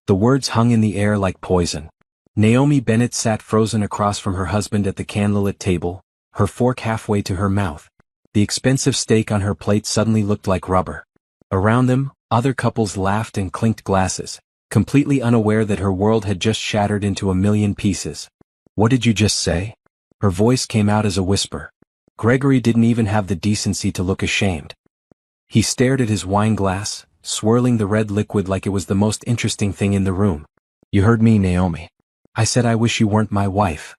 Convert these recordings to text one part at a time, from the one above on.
The words hung in the air like poison. Naomi Bennett sat frozen across from her husband at the candlelit table, her fork halfway to her mouth. The expensive steak on her plate suddenly looked like rubber. Around them, other couples laughed and clinked glasses, completely unaware that her world had just shattered into a million pieces. "What did you just say?" Her voice came out as a whisper. Gregory didn't even have the decency to look ashamed. He stared at his wine glass, swirling the red liquid like it was the most interesting thing in the room. "You heard me, Naomi. I said I wish you weren't my wife."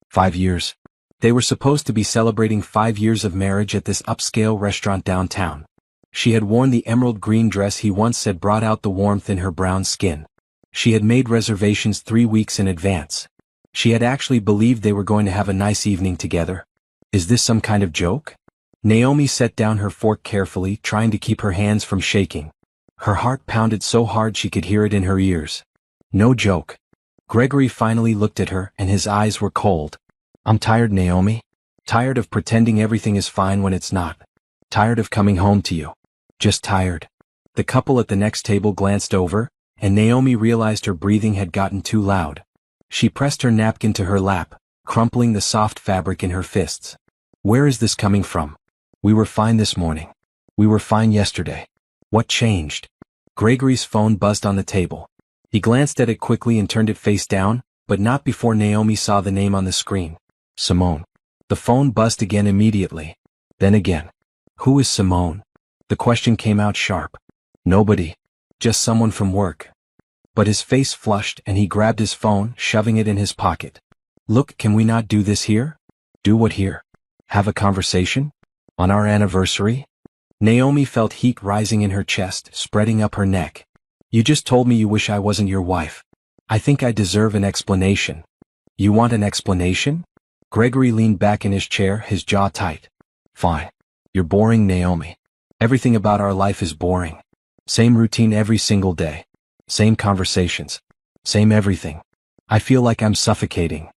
5 years. They were supposed to be celebrating 5 years of marriage at this upscale restaurant downtown. She had worn the emerald green dress he once said brought out the warmth in her brown skin. She had made reservations 3 weeks in advance. She had actually believed they were going to have a nice evening together. Is this some kind of joke? Naomi set down her fork carefully, trying to keep her hands from shaking. Her heart pounded so hard she could hear it in her ears. No joke. Gregory finally looked at her, and his eyes were cold. "I'm tired, Naomi. Tired of pretending everything is fine when it's not. Tired of coming home to you. Just tired." The couple at the next table glanced over, and Naomi realized her breathing had gotten too loud. She pressed her napkin to her lap, crumpling the soft fabric in her fists. "Where is this coming from? We were fine this morning. We were fine yesterday. What changed?" Gregory's phone buzzed on the table. He glanced at it quickly and turned it face down, but not before Naomi saw the name on the screen. Simone. The phone buzzed again immediately. Then again. Who is Simone? The question came out sharp. Nobody. Just someone from work. But his face flushed and he grabbed his phone, shoving it in his pocket. "Look, can we not do this here?" "Do what here? Have a conversation? On our anniversary?" Naomi felt heat rising in her chest, spreading up her neck. "You just told me you wish I wasn't your wife. I think I deserve an explanation." "You want an explanation?" Gregory leaned back in his chair, his jaw tight. "Fine. You're boring, Naomi. Everything about our life is boring. Same routine every single day. Same conversations. Same everything. I feel like I'm suffocating."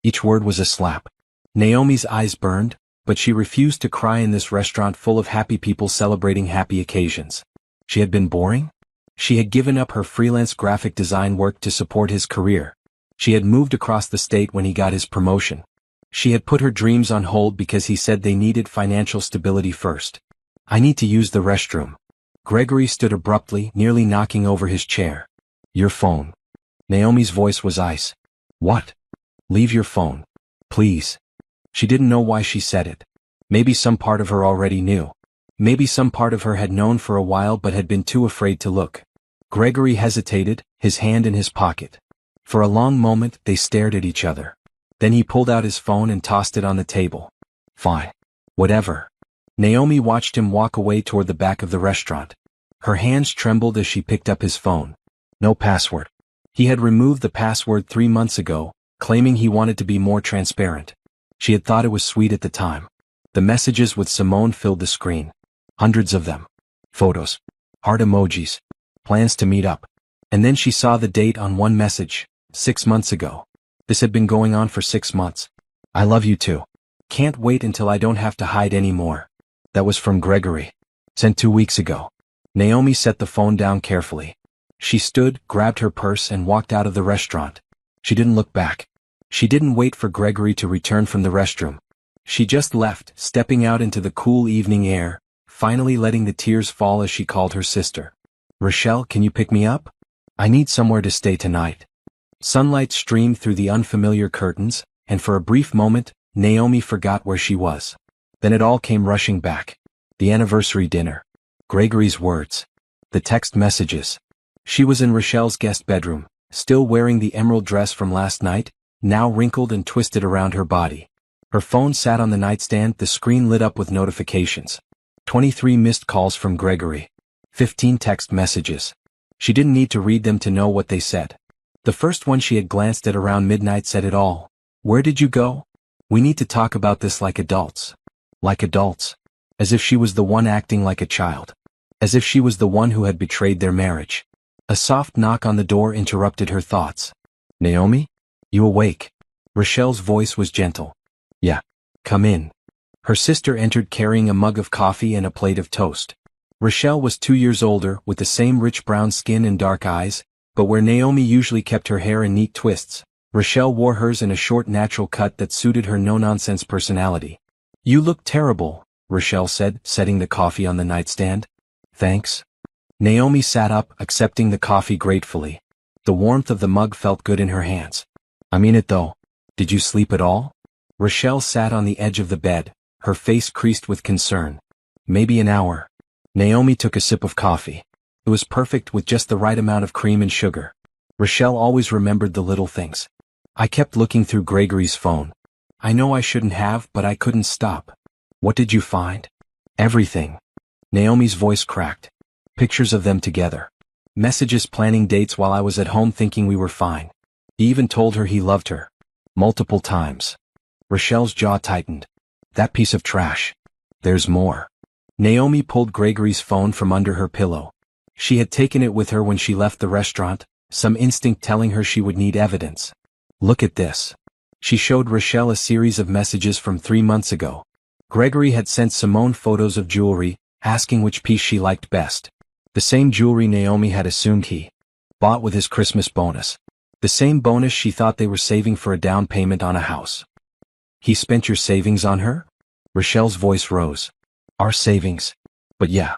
Each word was a slap. Naomi's eyes burned, but she refused to cry in this restaurant full of happy people celebrating happy occasions. She had been boring? She had given up her freelance graphic design work to support his career. She had moved across the state when he got his promotion. She had put her dreams on hold because he said they needed financial stability first. "I need to use the restroom." Gregory stood abruptly, nearly knocking over his chair. "Your phone." Naomi's voice was ice. "What?" "Leave your phone. Please." She didn't know why she said it. Maybe some part of her already knew. Maybe some part of her had known for a while but had been too afraid to look. Gregory hesitated, his hand in his pocket. For a long moment they stared at each other. Then he pulled out his phone and tossed it on the table. "Fine. Whatever." Naomi watched him walk away toward the back of the restaurant. Her hands trembled as she picked up his phone. No password. He had removed the password 3 months ago, claiming he wanted to be more transparent. She had thought it was sweet at the time. The messages with Simone filled the screen. Hundreds of them. Photos. Heart emojis. Plans to meet up. And then she saw the date on one message, 6 months ago. This had been going on for 6 months. "I love you too. Can't wait until I don't have to hide anymore." That was from Gregory. Sent 2 weeks ago. Naomi set the phone down carefully. She stood, grabbed her purse and walked out of the restaurant. She didn't look back. She didn't wait for Gregory to return from the restroom. She just left, stepping out into the cool evening air, finally letting the tears fall as she called her sister. "Rochelle, can you pick me up? I need somewhere to stay tonight." Sunlight streamed through the unfamiliar curtains, and for a brief moment, Naomi forgot where she was. Then it all came rushing back. The anniversary dinner. Gregory's words. The text messages. She was in Rochelle's guest bedroom, still wearing the emerald dress from last night, now wrinkled and twisted around her body. Her phone sat on the nightstand, the screen lit up with notifications. 23 missed calls from Gregory. 15 text messages. She didn't need to read them to know what they said. The first one she had glanced at around midnight said it all. "Where did you go? We need to talk about this like adults." Like adults. As if she was the one acting like a child. As if she was the one who had betrayed their marriage. A soft knock on the door interrupted her thoughts. "Naomi? You awake?" Rochelle's voice was gentle. "Yeah. Come in." Her sister entered carrying a mug of coffee and a plate of toast. Rochelle was 2 years older, with the same rich brown skin and dark eyes, But where Naomi usually kept her hair in neat twists, Rochelle wore hers in a short natural cut that suited her no-nonsense personality. "You look terrible," Rochelle said, setting the coffee on the nightstand. "Thanks." Naomi sat up, accepting the coffee gratefully. The warmth of the mug felt good in her hands. "I mean it though. Did you sleep at all?" Rochelle sat on the edge of the bed, her face creased with concern. "Maybe an hour." Naomi took a sip of coffee. It was perfect with just the right amount of cream and sugar. Rochelle always remembered the little things. "I kept looking through Gregory's phone. I know I shouldn't have, but I couldn't stop." "What did you find?" "Everything." Naomi's voice cracked. "Pictures of them together. Messages planning dates while I was at home thinking we were fine. He even told her he loved her. Multiple times." Rochelle's jaw tightened. "That piece of trash." "There's more." Naomi pulled Gregory's phone from under her pillow. She had taken it with her when she left the restaurant, some instinct telling her she would need evidence. "Look at this." She showed Rochelle a series of messages from 3 months ago. Gregory had sent Simone photos of jewelry, asking which piece she liked best. The same jewelry Naomi had assumed he bought with his Christmas bonus. The same bonus she thought they were saving for a down payment on a house. "He spent your savings on her?" Rochelle's voice rose. "Our savings? But yeah."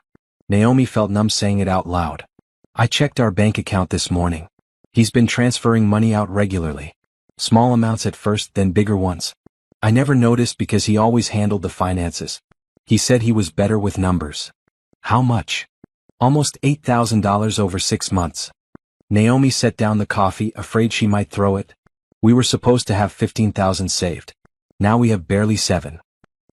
Naomi felt numb saying it out loud. "I checked our bank account this morning. He's been transferring money out regularly. Small amounts at first, then bigger ones. I never noticed because he always handled the finances. He said he was better with numbers." "How much?" "Almost $8,000 over 6 months. Naomi set down the coffee, afraid she might throw it. "We were supposed to have 15,000 saved. Now we have barely 7.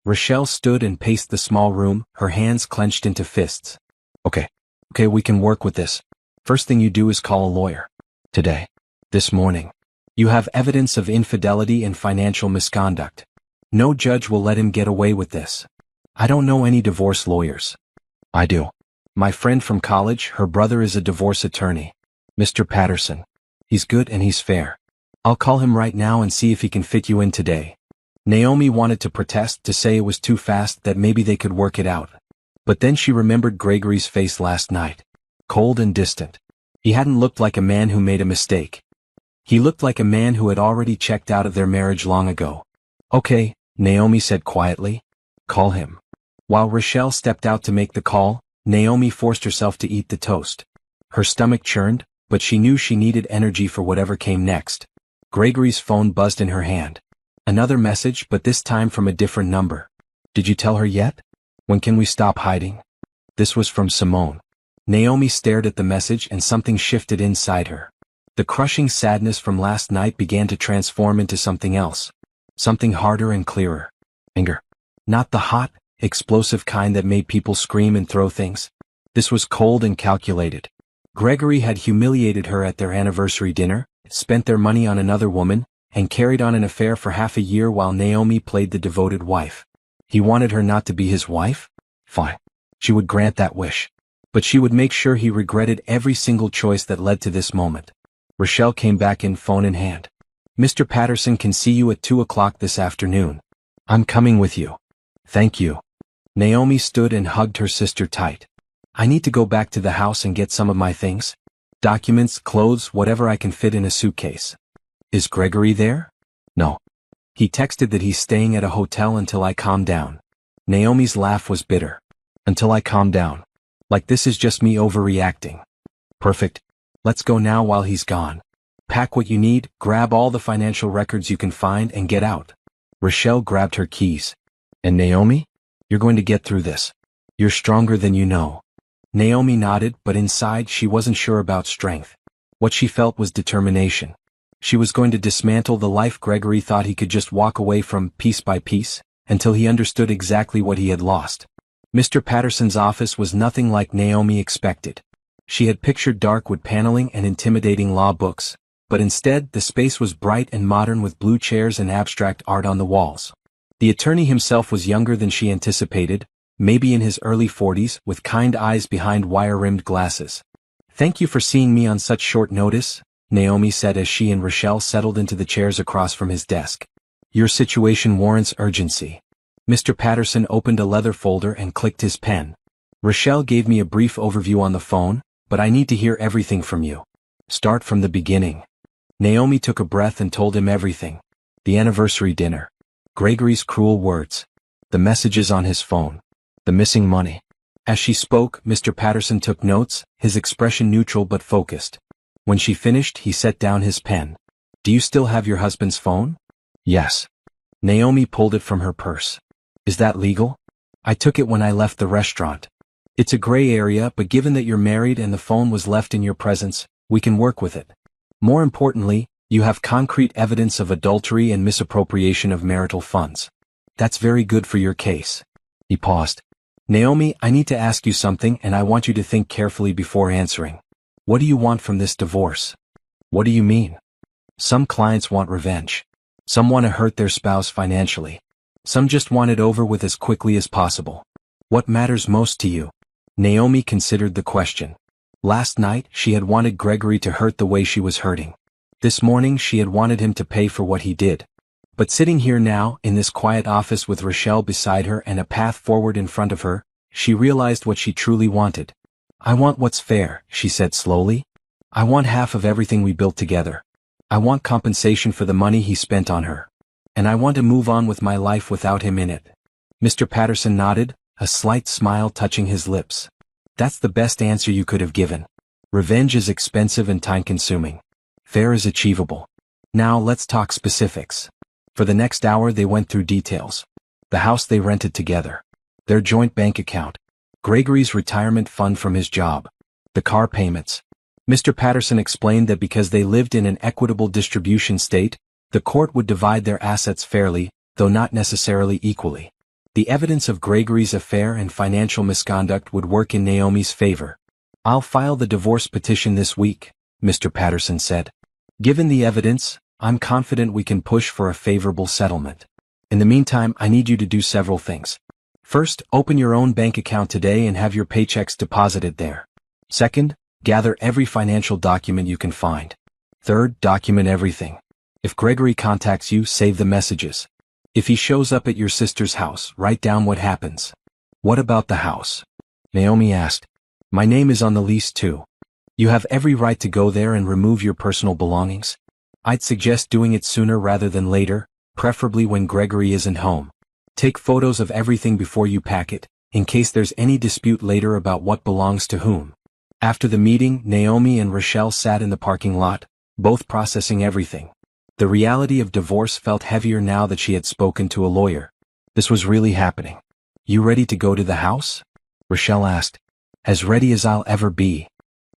Rochelle stood and paced the small room, her hands clenched into fists. Okay, we can work with this. First thing you do is call a lawyer. Today. This morning. You have evidence of infidelity and financial misconduct. No judge will let him get away with this. I don't know any divorce lawyers." "I do. My friend from college, her brother is a divorce attorney. Mr. Patterson. He's good and he's fair. I'll call him right now and see if he can fit you in today." Naomi wanted to protest, to say it was too fast, that maybe they could work it out. But then she remembered Gregory's face last night. Cold and distant. He hadn't looked like a man who made a mistake. He looked like a man who had already checked out of their marriage long ago. "Okay," Naomi said quietly. "Call him." While Rochelle stepped out to make the call, Naomi forced herself to eat the toast. Her stomach churned, but she knew she needed energy for whatever came next. Gregory's phone buzzed in her hand. Another message, but this time from a different number. "Did you tell her yet? When can we stop hiding?" This was from Simone. Naomi stared at the message and something shifted inside her. The crushing sadness from last night began to transform into something else. Something harder and clearer. Anger. Not the hot, explosive kind that made people scream and throw things. This was cold and calculated. Gregory had humiliated her at their anniversary dinner, spent their money on another woman, and carried on an affair for half a year while Naomi played the devoted wife. He wanted her not to be his wife? Fine. She would grant that wish. But she would make sure he regretted every single choice that led to this moment. Rochelle came back in, phone in hand. "Mr. Patterson can see you at 2 o'clock this afternoon. I'm coming with you." "Thank you." Naomi stood and hugged her sister tight. "I need to go back to the house and get some of my things. Documents, clothes, whatever I can fit in a suitcase." "Is Gregory there?" "No. He texted that he's staying at a hotel until I calm down." Naomi's laugh was bitter. "Until I calm down. Like this is just me overreacting." "Perfect. Let's go now while he's gone. Pack what you need, grab all the financial records you can find, and get out." Rochelle grabbed her keys. "And Naomi? You're going to get through this. You're stronger than you know." Naomi nodded, but inside she wasn't sure about strength. What she felt was determination. She was going to dismantle the life Gregory thought he could just walk away from, piece by piece, until he understood exactly what he had lost. Mr. Patterson's office was nothing like Naomi expected. She had pictured dark wood paneling and intimidating law books, but instead the space was bright and modern with blue chairs and abstract art on the walls. The attorney himself was younger than she anticipated, maybe in his early 40s, with kind eyes behind wire-rimmed glasses. "Thank you for seeing me on such short notice," Naomi said as she and Rochelle settled into the chairs across from his desk. "Your situation warrants urgency." Mr. Patterson opened a leather folder and clicked his pen. "Rochelle gave me a brief overview on the phone, but I need to hear everything from you. Start from the beginning. Naomi took a breath and told him everything. The anniversary dinner. Gregory's cruel words. The messages on his phone. The missing money. As she spoke, Mr. Patterson took notes, his expression neutral but focused. When she finished, he set down his pen. Do you still have your husband's phone? Yes. Naomi pulled it from her purse. Is that legal? I took it when I left the restaurant. It's a gray area, but given that you're married and the phone was left in your presence, we can work with it. More importantly, you have concrete evidence of adultery and misappropriation of marital funds. That's very good for your case. He paused. Naomi, I need to ask you something and I want you to think carefully before answering. What do you want from this divorce? What do you mean? Some clients want revenge. Some want to hurt their spouse financially. Some just want it over with as quickly as possible. What matters most to you? Naomi considered the question. Last night, she had wanted Gregory to hurt the way she was hurting. This morning, she had wanted him to pay for what he did. But sitting here now, in this quiet office with Rochelle beside her and a path forward in front of her, she realized what she truly wanted. I want what's fair, she said slowly. I want half of everything we built together. I want compensation for the money he spent on her. And I want to move on with my life without him in it. Mr. Patterson nodded, a slight smile touching his lips. That's the best answer you could have given. Revenge is expensive and time-consuming. Fair is achievable. Now let's talk specifics. For the next hour they went through details. The house they rented together. Their joint bank account. Gregory's retirement fund from his job. The car payments. Mr. Patterson explained that because they lived in an equitable distribution state, the court would divide their assets fairly, though not necessarily equally. The evidence of Gregory's affair and financial misconduct would work in Naomi's favor. I'll file the divorce petition this week, Mr. Patterson said. Given the evidence, I'm confident we can push for a favorable settlement. In the meantime, I need you to do several things. First, open your own bank account today and have your paychecks deposited there. Second, gather every financial document you can find. Third, document everything. If Gregory contacts you, save the messages. If he shows up at your sister's house, write down what happens. What about the house? Naomi asked. My name is on the lease too. You have every right to go there and remove your personal belongings. I'd suggest doing it sooner rather than later, preferably when Gregory isn't home. Take photos of everything before you pack it, in case there's any dispute later about what belongs to whom. After the meeting, Naomi and Rochelle sat in the parking lot, both processing everything. The reality of divorce felt heavier now that she had spoken to a lawyer. This was really happening. You ready to go to the house? Rochelle asked. As ready as I'll ever be.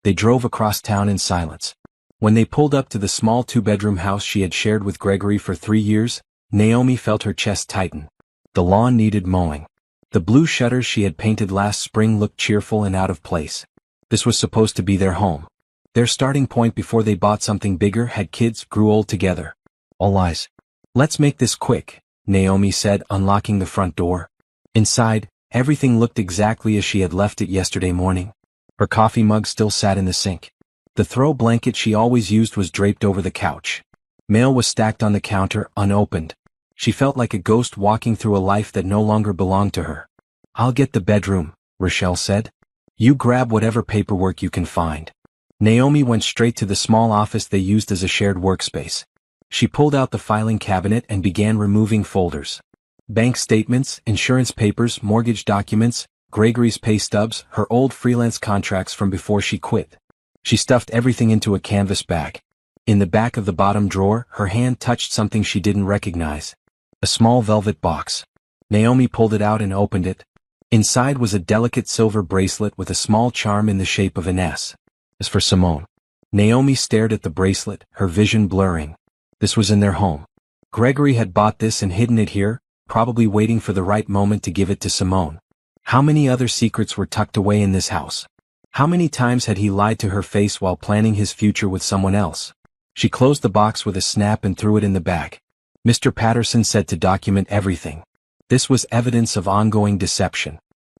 They drove across town in silence. When they pulled up to the small two-bedroom house she had shared with Gregory for 3 years, Naomi felt her chest tighten. The lawn needed mowing. The blue shutters she had painted last spring looked cheerful and out of place. This was supposed to be their home. Their starting point before they bought something bigger, had kids, grew old together. All eyes. Let's make this quick, Naomi said, unlocking the front door. Inside, everything looked exactly as she had left it yesterday morning. Her coffee mug still sat in the sink. The throw blanket she always used was draped over the couch. Mail was stacked on the counter, unopened. She felt like a ghost walking through a life that no longer belonged to her. I'll get the bedroom, Rochelle said. You grab whatever paperwork you can find. Naomi went straight to the small office they used as a shared workspace. She pulled out the filing cabinet and began removing folders. Bank statements, insurance papers, mortgage documents, Gregory's pay stubs, her old freelance contracts from before she quit. She stuffed everything into a canvas bag. In the back of the bottom drawer, her hand touched something she didn't recognize. A small velvet box. Naomi pulled it out and opened it. Inside was a delicate silver bracelet with a small charm in the shape of an S. As for Simone. Naomi stared at the bracelet, her vision blurring. This was in their home. Gregory had bought this and hidden it here, probably waiting for the right moment to give it to Simone. How many other secrets were tucked away in this house? How many times had he lied to her face while planning his future with someone else? She closed the box with a snap and threw it in the bag. Mr. Patterson said to document everything. This was evidence of ongoing deception.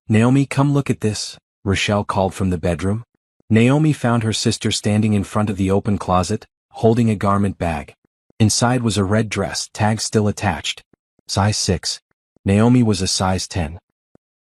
Naomi, come look at this, Rochelle called from the bedroom. Naomi found her sister standing in front of the open closet, holding a garment bag. Inside was a red dress, tag still attached. Size 6. Naomi was a size 10.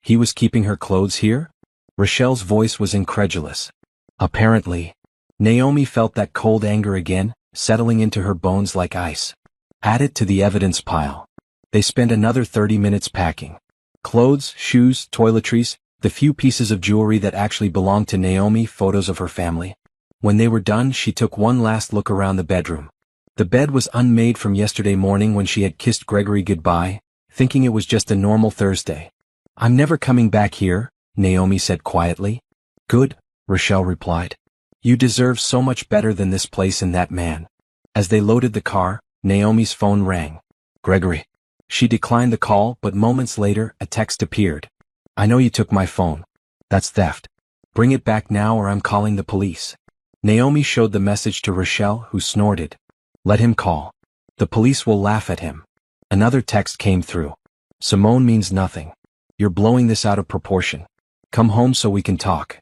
He was keeping her clothes here? Rochelle's voice was incredulous. Apparently. Naomi felt that cold anger again, settling into her bones like ice. Add it to the evidence pile. They spent another 30 minutes packing. Clothes, shoes, toiletries, the few pieces of jewelry that actually belonged to Naomi, photos of her family. When they were done, she took one last look around the bedroom. The bed was unmade from yesterday morning when she had kissed Gregory goodbye, thinking it was just a normal Thursday. "I'm never coming back here," Naomi said quietly. "Good," Rochelle replied. "You deserve so much better than this place and that man." As they loaded the car, Naomi's phone rang. "Gregory." She declined the call, but moments later, a text appeared. "I know you took my phone. That's theft. Bring it back now or I'm calling the police." Naomi showed the message to Rochelle, who snorted. "Let him call. The police will laugh at him." Another text came through. "Simone means nothing. You're blowing this out of proportion. Come home so we can talk."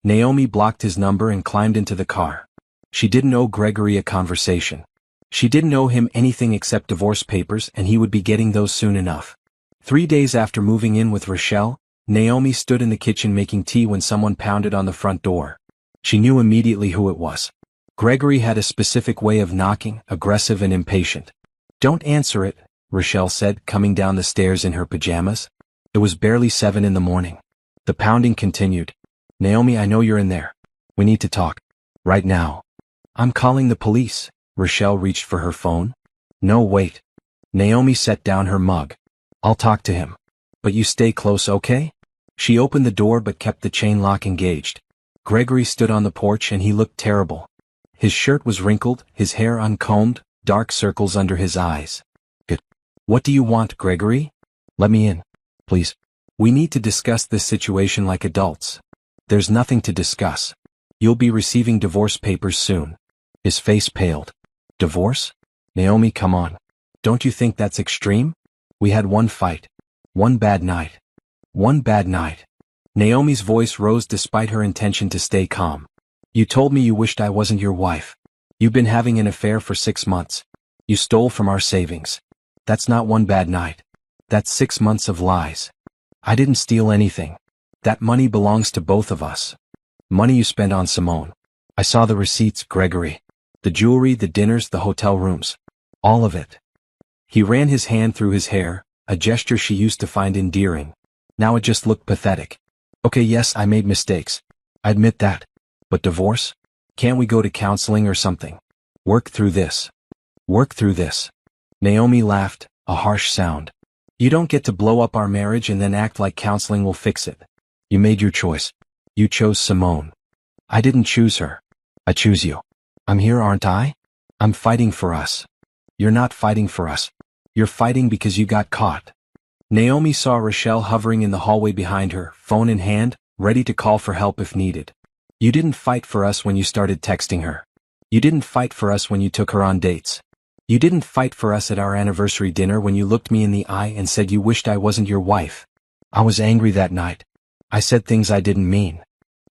Naomi blocked his number and climbed into the car. She didn't owe Gregory a conversation. She didn't owe him anything except divorce papers, and he would be getting those soon enough. 3 days after moving in with Rochelle, Naomi stood in the kitchen making tea when someone pounded on the front door. She knew immediately who it was. Gregory had a specific way of knocking, aggressive and impatient. "Don't answer it," Rochelle said, coming down the stairs in her pajamas. It was barely 7 in the morning. The pounding continued. "Naomi, I know you're in there. We need to talk. Right now." "I'm calling the police." Rochelle reached for her phone. "No, wait." Naomi set down her mug. "I'll talk to him. But you stay close, okay?" She opened the door but kept the chain lock engaged. Gregory stood on the porch and he looked terrible. His shirt was wrinkled, his hair uncombed, dark circles under his eyes. "Good. What do you want, Gregory?" "Let me in, please. We need to discuss this situation like adults." "There's nothing to discuss. You'll be receiving divorce papers soon." His face paled. "Divorce? Naomi, come on. Don't you think that's extreme? We had one fight. One bad night. One bad night." Naomi's voice rose despite her intention to stay calm. "You told me you wished I wasn't your wife. You've been having an affair for 6 months. You stole from our savings. That's not one bad night. That's 6 months of lies. I didn't steal anything. That money belongs to both of us. Money you spent on Simone. I saw the receipts, Gregory. The jewelry, the dinners, the hotel rooms. All of it." He ran his hand through his hair, a gesture she used to find endearing. Now it just looked pathetic. "Okay, yes, I made mistakes. I admit that. But divorce? Can't we go to counseling or something? Work through this. Work through this." Naomi laughed, a harsh sound. "You don't get to blow up our marriage and then act like counseling will fix it. You made your choice. You chose Simone. I didn't choose her. I choose you. I'm here, aren't I? I'm fighting for us. You're not fighting for us. You're fighting because you got caught." Naomi saw Rochelle hovering in the hallway behind her, phone in hand, ready to call for help if needed. "You didn't fight for us when you started texting her. You didn't fight for us when you took her on dates. You didn't fight for us at our anniversary dinner when you looked me in the eye and said you wished I wasn't your wife. I was angry that night. I said things I didn't mean."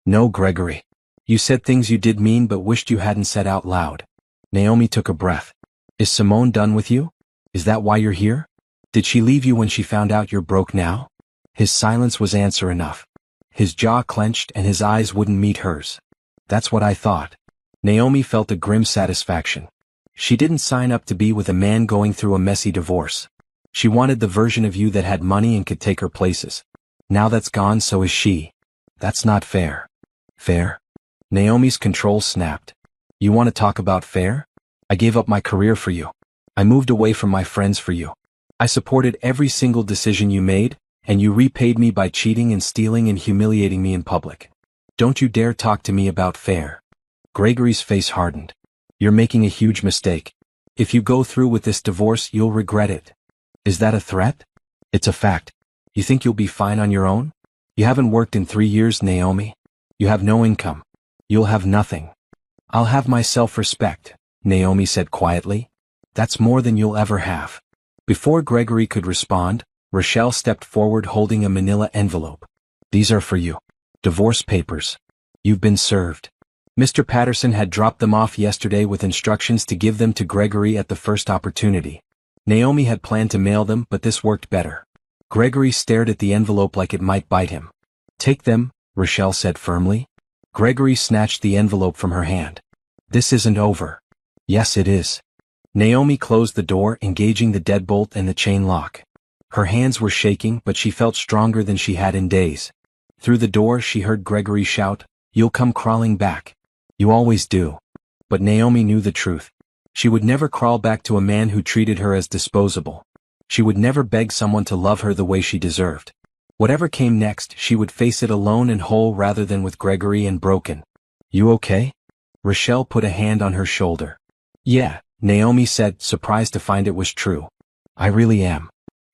"No, Gregory. You said things you did mean but wished you hadn't said out loud." Naomi took a breath. "Is Simone done with you? Is that why you're here? Did she leave you when she found out you're broke now?" His silence was answer enough. His jaw clenched and his eyes wouldn't meet hers. "That's what I thought." Naomi felt a grim satisfaction. She didn't sign up to be with a man going through a messy divorce. She wanted the version of you that had money and could take her places. Now that's gone, so is she. That's not fair. Fair? Naomi's control snapped. "You want to talk about fair? I gave up my career for you. I moved away from my friends for you. I supported every single decision you made, and you repaid me by cheating and stealing and humiliating me in public. Don't you dare talk to me about fair." Gregory's face hardened. "You're making a huge mistake. If you go through with this divorce, you'll regret it." "Is that a threat?" "It's a fact. You think you'll be fine on your own? You haven't worked in 3 years, Naomi. You have no income. You'll have nothing." "I'll have my self-respect," Naomi said quietly. "That's more than you'll ever have." Before Gregory could respond, Rochelle stepped forward holding a manila envelope. "These are for you. Divorce papers. You've been served." Mr. Patterson had dropped them off yesterday with instructions to give them to Gregory at the first opportunity. Naomi had planned to mail them, but this worked better. Gregory stared at the envelope like it might bite him. "Take them," Rochelle said firmly. Gregory snatched the envelope from her hand. This isn't over. Yes, it is. Naomi closed the door, engaging the deadbolt and the chain lock. Her hands were shaking, but she felt stronger than she had in days. Through the door she heard Gregory shout, "You'll come crawling back. You always do." But Naomi knew the truth. She would never crawl back to a man who treated her as disposable. She would never beg someone to love her the way she deserved. Whatever came next, she would face it alone and whole rather than with Gregory and broken. "You okay?" Rochelle put a hand on her shoulder. "Yeah," Naomi said, surprised to find it was true. "I really am."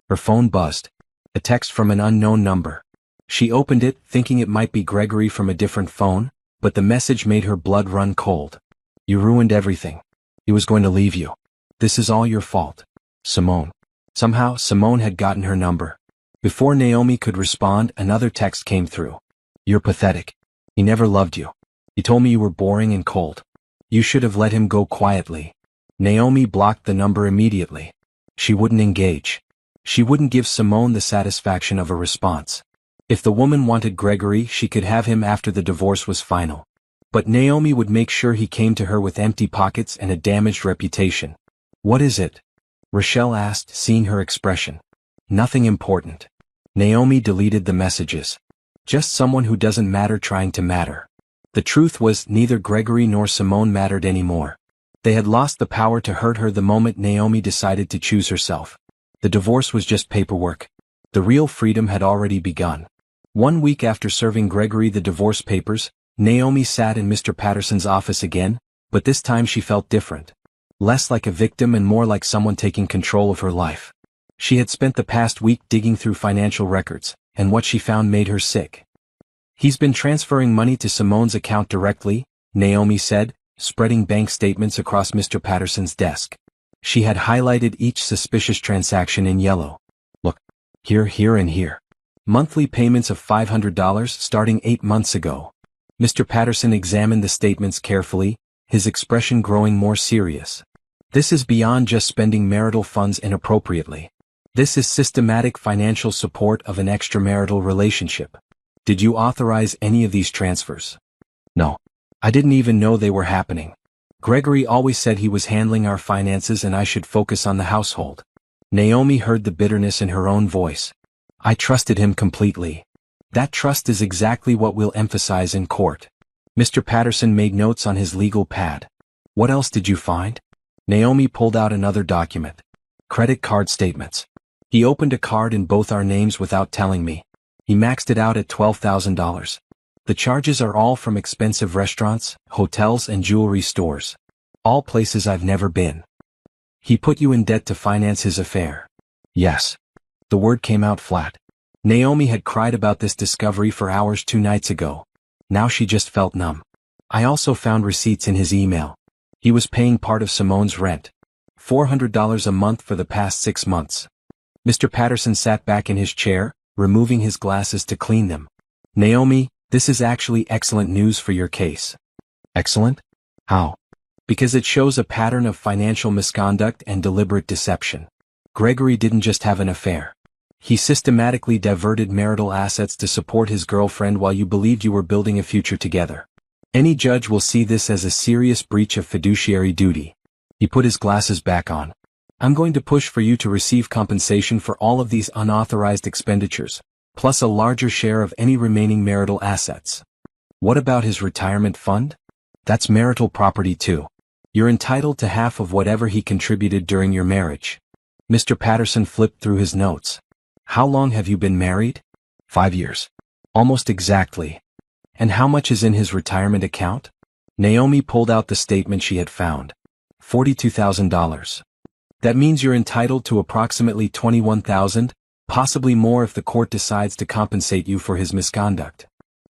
Her phone buzzed. A text from an unknown number. She opened it, thinking it might be Gregory from a different phone, but the message made her blood run cold. "You ruined everything. He was going to leave you. This is all your fault. Simone." Somehow, Simone had gotten her number. Before Naomi could respond, another text came through. "You're pathetic. He never loved you. He told me you were boring and cold. You should have let him go quietly." Naomi blocked the number immediately. She wouldn't engage. She wouldn't give Simone the satisfaction of a response. If the woman wanted Gregory, she could have him after the divorce was final. But Naomi would make sure he came to her with empty pockets and a damaged reputation. "What is it?" Rochelle asked, seeing her expression. "Nothing important." Naomi deleted the messages. Just someone who doesn't matter trying to matter. The truth was, neither Gregory nor Simone mattered anymore. They had lost the power to hurt her the moment Naomi decided to choose herself. The divorce was just paperwork. The real freedom had already begun. 1 week after serving Gregory the divorce papers, Naomi sat in Mr. Patterson's office again, but this time she felt different. Less like a victim and more like someone taking control of her life. She had spent the past week digging through financial records, and what she found made her sick. "He's been transferring money to Simone's account directly," Naomi said, spreading bank statements across Mr. Patterson's desk. She had highlighted each suspicious transaction in yellow. "Look, here, here and here. Monthly payments of $500 starting 8 months ago." Mr. Patterson examined the statements carefully, his expression growing more serious. "This is beyond just spending marital funds inappropriately. This is systematic financial support of an extramarital relationship. Did you authorize any of these transfers?" "No. I didn't even know they were happening. Gregory always said he was handling our finances and I should focus on the household." Naomi heard the bitterness in her own voice. "I trusted him completely. That trust is exactly what we'll emphasize in court." Mr. Patterson made notes on his legal pad. "What else did you find?" Naomi pulled out another document. "Credit card statements. He opened a card in both our names without telling me. He maxed it out at $12,000. The charges are all from expensive restaurants, hotels and jewelry stores. All places I've never been." "He put you in debt to finance his affair?" "Yes." The word came out flat. Naomi had cried about this discovery for hours 2 nights ago. Now she just felt numb. "I also found receipts in his email. He was paying part of Simone's rent. $400 a month for the past 6 months. Mr. Patterson sat back in his chair, removing his glasses to clean them. "Naomi, this is actually excellent news for your case." "Excellent? How?" "Because it shows a pattern of financial misconduct and deliberate deception. Gregory didn't just have an affair. He systematically diverted marital assets to support his girlfriend while you believed you were building a future together. Any judge will see this as a serious breach of fiduciary duty." He put his glasses back on. "I'm going to push for you to receive compensation for all of these unauthorized expenditures, plus a larger share of any remaining marital assets." "What about his retirement fund?" "That's marital property too. You're entitled to half of whatever he contributed during your marriage." Mr. Patterson flipped through his notes. "How long have you been married?" 5 years. "Almost exactly. And how much is in his retirement account?" Naomi pulled out the statement she had found. $42,000. "That means you're entitled to approximately $21,000, possibly more if the court decides to compensate you for his misconduct."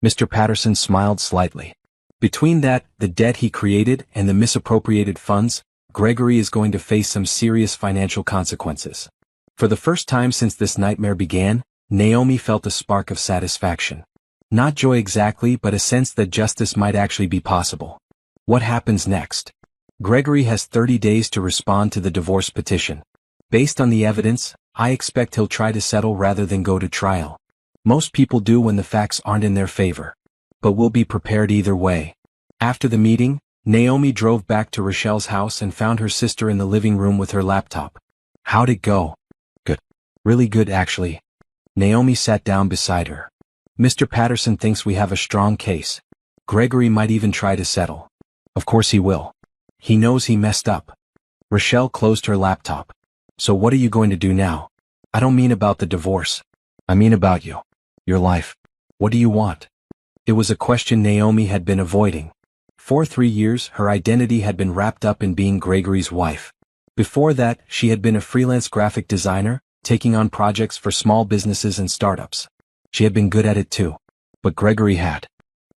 Mr. Patterson smiled slightly. "Between that, the debt he created, and the misappropriated funds, Gregory is going to face some serious financial consequences." For the first time since this nightmare began, Naomi felt a spark of satisfaction. Not joy exactly, but a sense that justice might actually be possible. What happens next? Gregory has 30 days to respond to the divorce petition. Based on the evidence, I expect he'll try to settle rather than go to trial. Most people do when the facts aren't in their favor. but we'll be prepared either way. After the meeting, Naomi drove back to Rochelle's house and found her sister in the living room with her laptop. How'd it go? Good. Really good, actually. Naomi sat down beside her. Mr. Patterson thinks we have a strong case. Gregory might even try to settle. Of course he will. He knows he messed up. Rochelle closed her laptop. So what are you going to do now? I don't mean about the divorce. I mean about you. Your life. What do you want? It was a question Naomi had been avoiding. For 3 years, her identity had been wrapped up in being Gregory's wife. Before that, she had been a freelance graphic designer, taking on projects for small businesses and startups. She had been good at it too. But Gregory had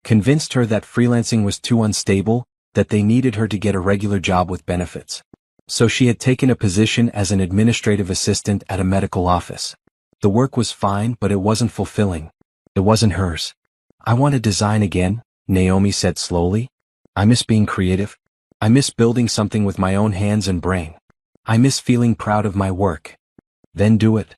convinced her that freelancing was too unstable, that they needed her to get a regular job with benefits. So she had taken a position as an administrative assistant at a medical office. The work was fine, but it wasn't fulfilling. It wasn't hers. I want to design again, Naomi said slowly. I miss being creative. I miss building something with my own hands and brain. I miss feeling proud of my work. Then do it.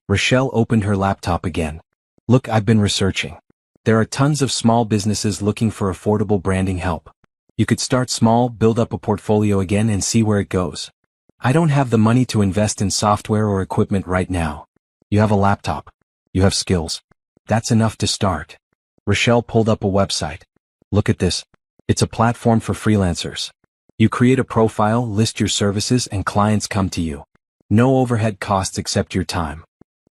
Rochelle opened her laptop again. Look, I've been researching. There are tons of small businesses looking for affordable branding help. You could start small, build up a portfolio again and see where it goes. I don't have the money to invest in software or equipment right now. You have a laptop. You have skills. That's enough to start. Rochelle pulled up a website. Look at this. It's a platform for freelancers. You create a profile, list your services, and clients come to you. No overhead costs except your time.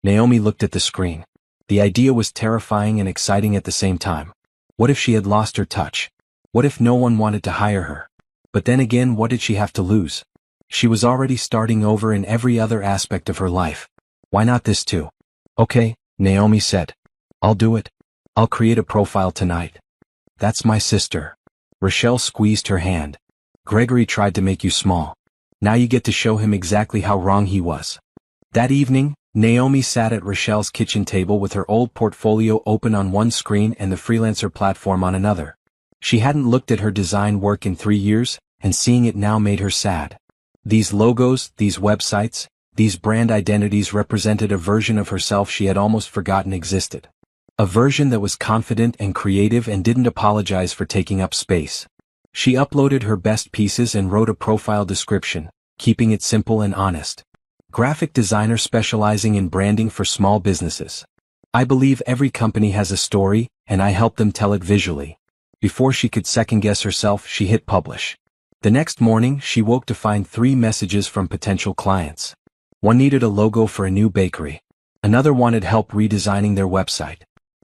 Naomi looked at the screen. The idea was terrifying and exciting at the same time. What if she had lost her touch? What if no one wanted to hire her? But then again, what did she have to lose? She was already starting over in every other aspect of her life. Why not this too? Okay, Naomi said. I'll do it. I'll create a profile tonight. That's my sister. Rochelle squeezed her hand. Gregory tried to make you small. Now you get to show him exactly how wrong he was. That evening, Naomi sat at Rochelle's kitchen table with her old portfolio open on one screen and the freelancer platform on another. She hadn't looked at her design work in 3 years, and seeing it now made her sad. These logos, these websites, these brand identities represented a version of herself she had almost forgotten existed. A version that was confident and creative and didn't apologize for taking up space. She uploaded her best pieces and wrote a profile description, keeping it simple and honest. Graphic designer specializing in branding for small businesses. I believe every company has a story, and I help them tell it visually. Before she could second-guess herself, she hit publish. The next morning, she woke to find 3 messages from potential clients. One needed a logo for a new bakery. Another wanted help redesigning their website.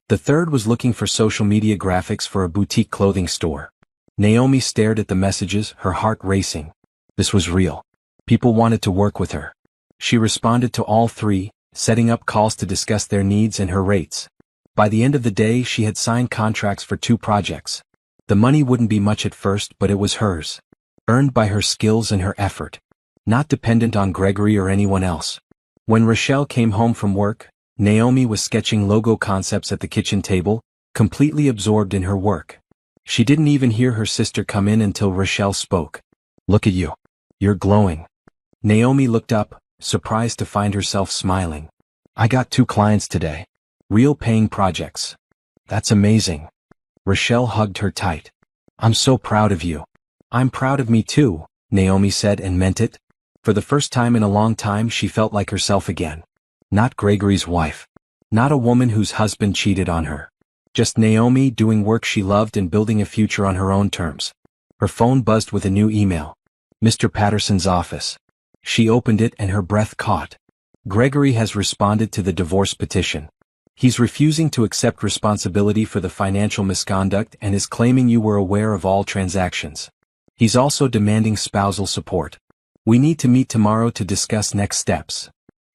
The third was looking for social media graphics for a boutique clothing store. Naomi stared at the messages, her heart racing. This was real. People wanted to work with her. She responded to all 3, setting up calls to discuss their needs and her rates. By the end of the day, she had signed contracts for 2 projects. The money wouldn't be much at first, but it was hers. Earned by her skills and her effort. Not dependent on Gregory or anyone else. When Rochelle came home from work, Naomi was sketching logo concepts at the kitchen table, completely absorbed in her work. She didn't even hear her sister come in until Rochelle spoke. Look at you. You're glowing. Naomi looked up, surprised to find herself smiling. I got 2 clients today. Real paying projects. That's amazing. Rochelle hugged her tight. I'm so proud of you. I'm proud of me too, Naomi said and meant it. For the first time in a long time she felt like herself again. Not Gregory's wife. Not a woman whose husband cheated on her. Just Naomi doing work she loved and building a future on her own terms. Her phone buzzed with a new email. Mr. Patterson's office. She opened it and her breath caught. Gregory has responded to the divorce petition. He's refusing to accept responsibility for the financial misconduct and is claiming you were aware of all transactions. He's also demanding spousal support. We need to meet tomorrow to discuss next steps.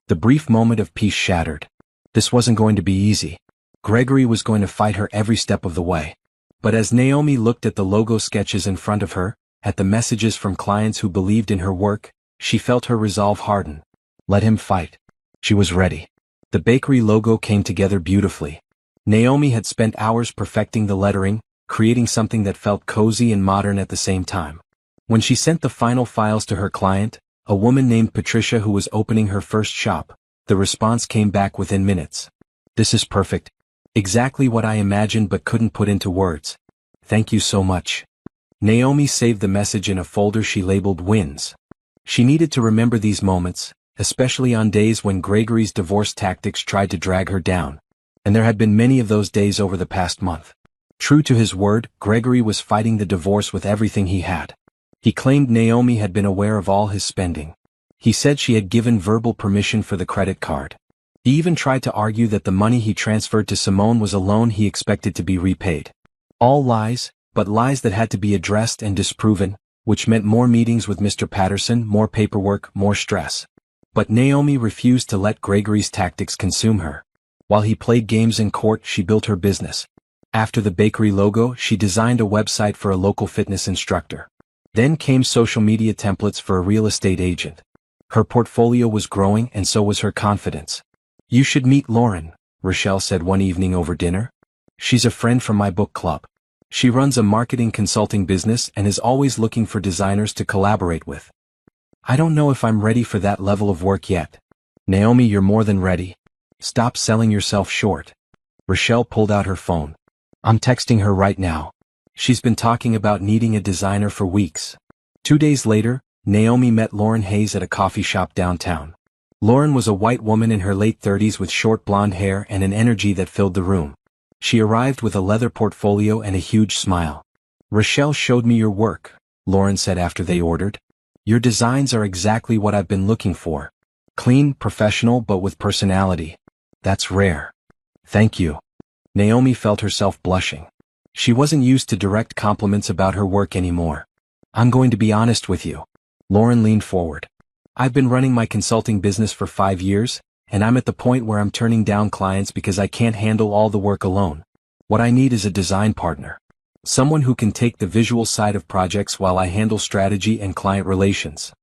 The brief moment of peace shattered. This wasn't going to be easy. Gregory was going to fight her every step of the way. But as Naomi looked at the logo sketches in front of her, at the messages from clients who believed in her work, she felt her resolve harden. Let him fight. She was ready. The bakery logo came together beautifully. Naomi had spent hours perfecting the lettering, creating something that felt cozy and modern at the same time. When she sent the final files to her client, a woman named Patricia who was opening her first shop, the response came back within minutes. This is perfect. Exactly what I imagined but couldn't put into words. Thank you so much. Naomi saved the message in a folder she labeled wins. She needed to remember these moments, especially on days when Gregory's divorce tactics tried to drag her down. And there had been many of those days over the past month. True to his word, Gregory was fighting the divorce with everything he had. He claimed Naomi had been aware of all his spending. He said she had given verbal permission for the credit card. He even tried to argue that the money he transferred to Simone was a loan he expected to be repaid. All lies, but lies that had to be addressed and disproven, which meant more meetings with Mr. Patterson, more paperwork, more stress. But Naomi refused to let Gregory's tactics consume her. While he played games in court, she built her business. After the bakery logo, she designed a website for a local fitness instructor. Then came social media templates for a real estate agent. Her portfolio was growing and so was her confidence. You should meet Lauren, Rochelle said one evening over dinner. She's a friend from my book club. She runs a marketing consulting business and is always looking for designers to collaborate with. I don't know if I'm ready for that level of work yet. Naomi, you're more than ready. Stop selling yourself short. Rochelle pulled out her phone. I'm texting her right now. She's been talking about needing a designer for weeks. 2 days later, Naomi met Lauren Hayes at a coffee shop downtown. Lauren was a white woman in her late 30s with short blonde hair and an energy that filled the room. She arrived with a leather portfolio and a huge smile. Rochelle showed me your work, Lauren said after they ordered. Your designs are exactly what I've been looking for. Clean, professional, but with personality. That's rare. Thank you. Naomi felt herself blushing. She wasn't used to direct compliments about her work anymore. I'm going to be honest with you. Lauren leaned forward. I've been running my consulting business for 5 years, and I'm at the point where I'm turning down clients because I can't handle all the work alone. What I need is a design partner. Someone who can take the visual side of projects while I handle strategy and client relations.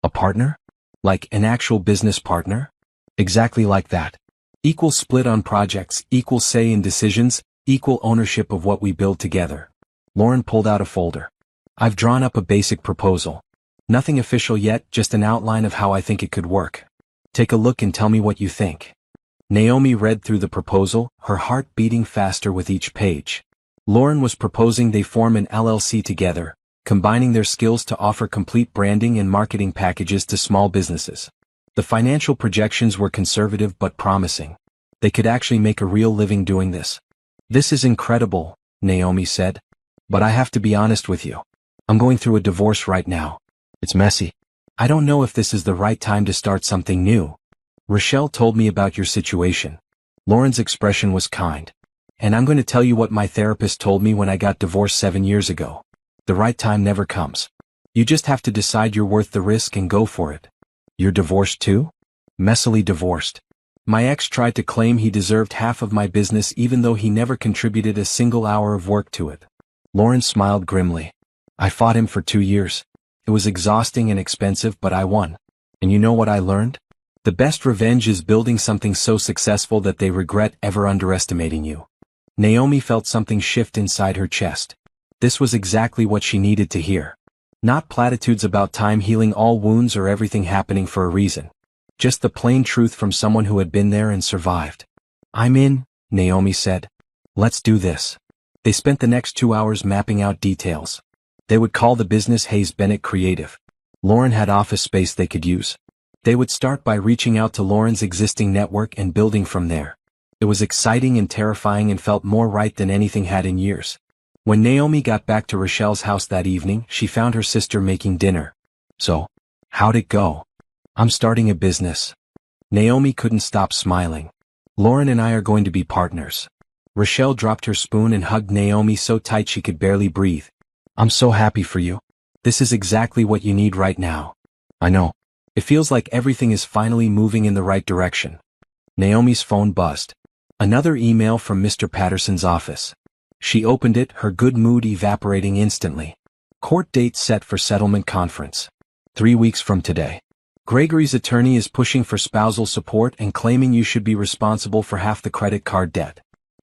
A partner? Like an actual business partner? Exactly like that. Equal split on projects, equal say in decisions, equal ownership of what we build together. Lauren pulled out a folder. I've drawn up a basic proposal. Nothing official yet, just an outline of how I think it could work. Take a look and tell me what you think. Naomi read through the proposal, her heart beating faster with each page. Lauren was proposing they form an LLC together, combining their skills to offer complete branding and marketing packages to small businesses. The financial projections were conservative but promising. They could actually make a real living doing this. This is incredible, Naomi said. But I have to be honest with you. I'm going through a divorce right now. It's messy. I don't know if this is the right time to start something new. Rochelle told me about your situation. Lauren's expression was kind. And I'm going to tell you what my therapist told me when I got divorced 7 years ago. The right time never comes. You just have to decide you're worth the risk and go for it. You're divorced too? Messily divorced. My ex tried to claim he deserved half of my business even though he never contributed a single hour of work to it. Lauren smiled grimly. I fought him for 2 years. It was exhausting and expensive, but I won. And you know what I learned? The best revenge is building something so successful that they regret ever underestimating you. Naomi felt something shift inside her chest. This was exactly what she needed to hear. Not platitudes about time healing all wounds or everything happening for a reason. Just the plain truth from someone who had been there and survived. I'm in, Naomi said. Let's do this. They spent the next 2 hours mapping out details. They would call the business Hayes Bennett Creative. Lauren had office space they could use. They would start by reaching out to Lauren's existing network and building from there. It was exciting and terrifying and felt more right than anything had in years. When Naomi got back to Rochelle's house that evening, she found her sister making dinner. So, how'd it go? I'm starting a business. Naomi couldn't stop smiling. Lauren and I are going to be partners. Rochelle dropped her spoon and hugged Naomi so tight she could barely breathe. I'm so happy for you. This is exactly what you need right now. I know. It feels like everything is finally moving in the right direction. Naomi's phone buzzed. Another email from Mr. Patterson's office. She opened it, her good mood evaporating instantly. Court date set for settlement conference. 3 weeks from today. Gregory's attorney is pushing for spousal support and claiming you should be responsible for half the credit card debt.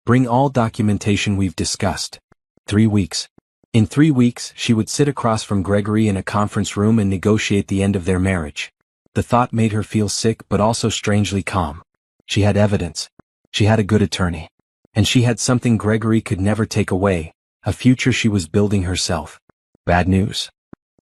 Bring all documentation we've discussed. 3 weeks. In 3 weeks, she would sit across from Gregory in a conference room and negotiate the end of their marriage. The thought made her feel sick but also strangely calm. She had evidence. She had a good attorney. And she had something Gregory could never take away, a future she was building herself. Bad news?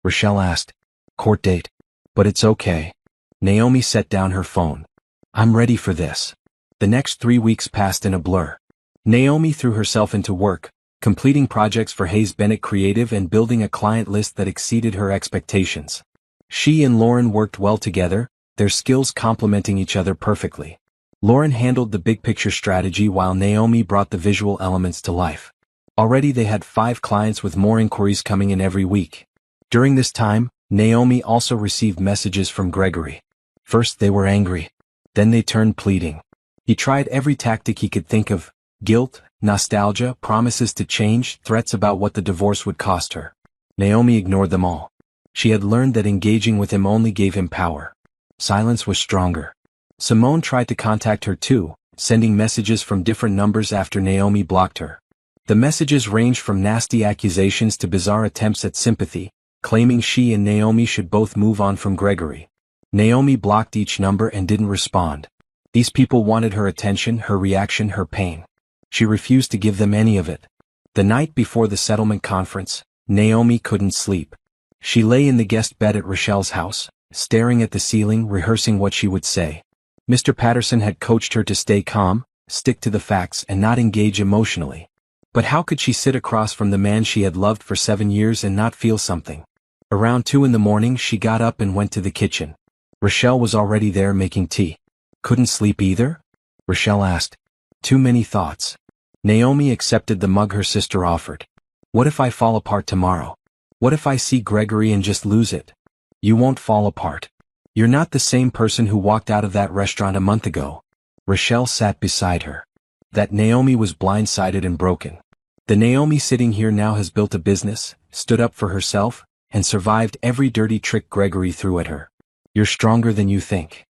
Rochelle asked. Court date. But it's okay. Naomi set down her phone. I'm ready for this. The next 3 weeks passed in a blur. Naomi threw herself into work, completing projects for Hayes Bennett Creative and building a client list that exceeded her expectations. She and Lauren worked well together, their skills complementing each other perfectly. Lauren handled the big-picture strategy while Naomi brought the visual elements to life. Already they had 5 clients with more inquiries coming in every week. During this time, Naomi also received messages from Gregory. First they were angry. Then they turned pleading. He tried every tactic he could think of: guilt, nostalgia, promises to change, threats about what the divorce would cost her. Naomi ignored them all. She had learned that engaging with him only gave him power. Silence was stronger. Simone tried to contact her too, sending messages from different numbers after Naomi blocked her. The messages ranged from nasty accusations to bizarre attempts at sympathy, claiming she and Naomi should both move on from Gregory. Naomi blocked each number and didn't respond. These people wanted her attention, her reaction, her pain. She refused to give them any of it. The night before the settlement conference, Naomi couldn't sleep. She lay in the guest bed at Rochelle's house, staring at the ceiling, rehearsing what she would say. Mr. Patterson had coached her to stay calm, stick to the facts, and not engage emotionally. But how could she sit across from the man she had loved for 7 years and not feel something? Around 2 in the morning she got up and went to the kitchen. Rochelle was already there making tea. Couldn't sleep either? Rochelle asked. Too many thoughts. Naomi accepted the mug her sister offered. What if I fall apart tomorrow? What if I see Gregory and just lose it? You won't fall apart. You're not the same person who walked out of that restaurant a month ago. Rochelle sat beside her. That Naomi was blindsided and broken. The Naomi sitting here now has built a business, stood up for herself, and survived every dirty trick Gregory threw at her. You're stronger than you think.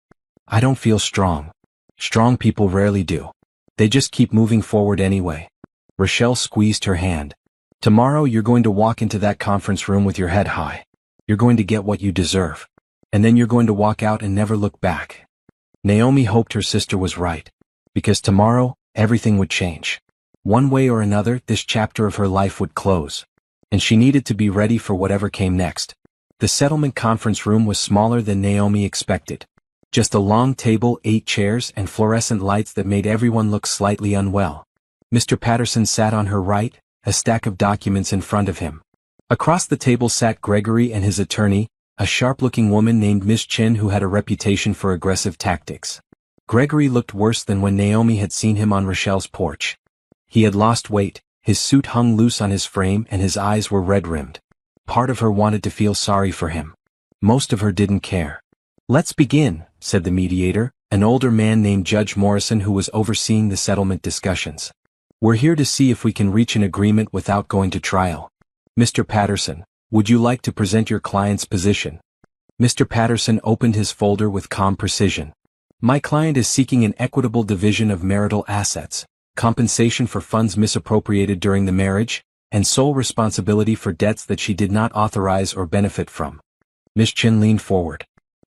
I don't feel strong. Strong people rarely do. They just keep moving forward anyway. Rochelle squeezed her hand. Tomorrow you're going to walk into that conference room with your head high. You're going to get what you deserve. And then you're going to walk out and never look back. Naomi hoped her sister was right. Because tomorrow, everything would change. One way or another, this chapter of her life would close. And she needed to be ready for whatever came next. The settlement conference room was smaller than Naomi expected. Just a long table, 8 chairs, and fluorescent lights that made everyone look slightly unwell. Mr. Patterson sat on her right, a stack of documents in front of him. Across the table sat Gregory and his attorney, a sharp-looking woman named Miss Chin who had a reputation for aggressive tactics. Gregory looked worse than when Naomi had seen him on Rochelle's porch. He had lost weight, his suit hung loose on his frame and his eyes were red-rimmed. Part of her wanted to feel sorry for him. Most of her didn't care. Let's begin, said the mediator, an older man named Judge Morrison who was overseeing the settlement discussions. We're here to see if we can reach an agreement without going to trial. Mr. Patterson, would you like to present your client's position? Mr. Patterson opened his folder with calm precision. My client is seeking an equitable division of marital assets, compensation for funds misappropriated during the marriage, and sole responsibility for debts that she did not authorize or benefit from. Miss Chin leaned forward.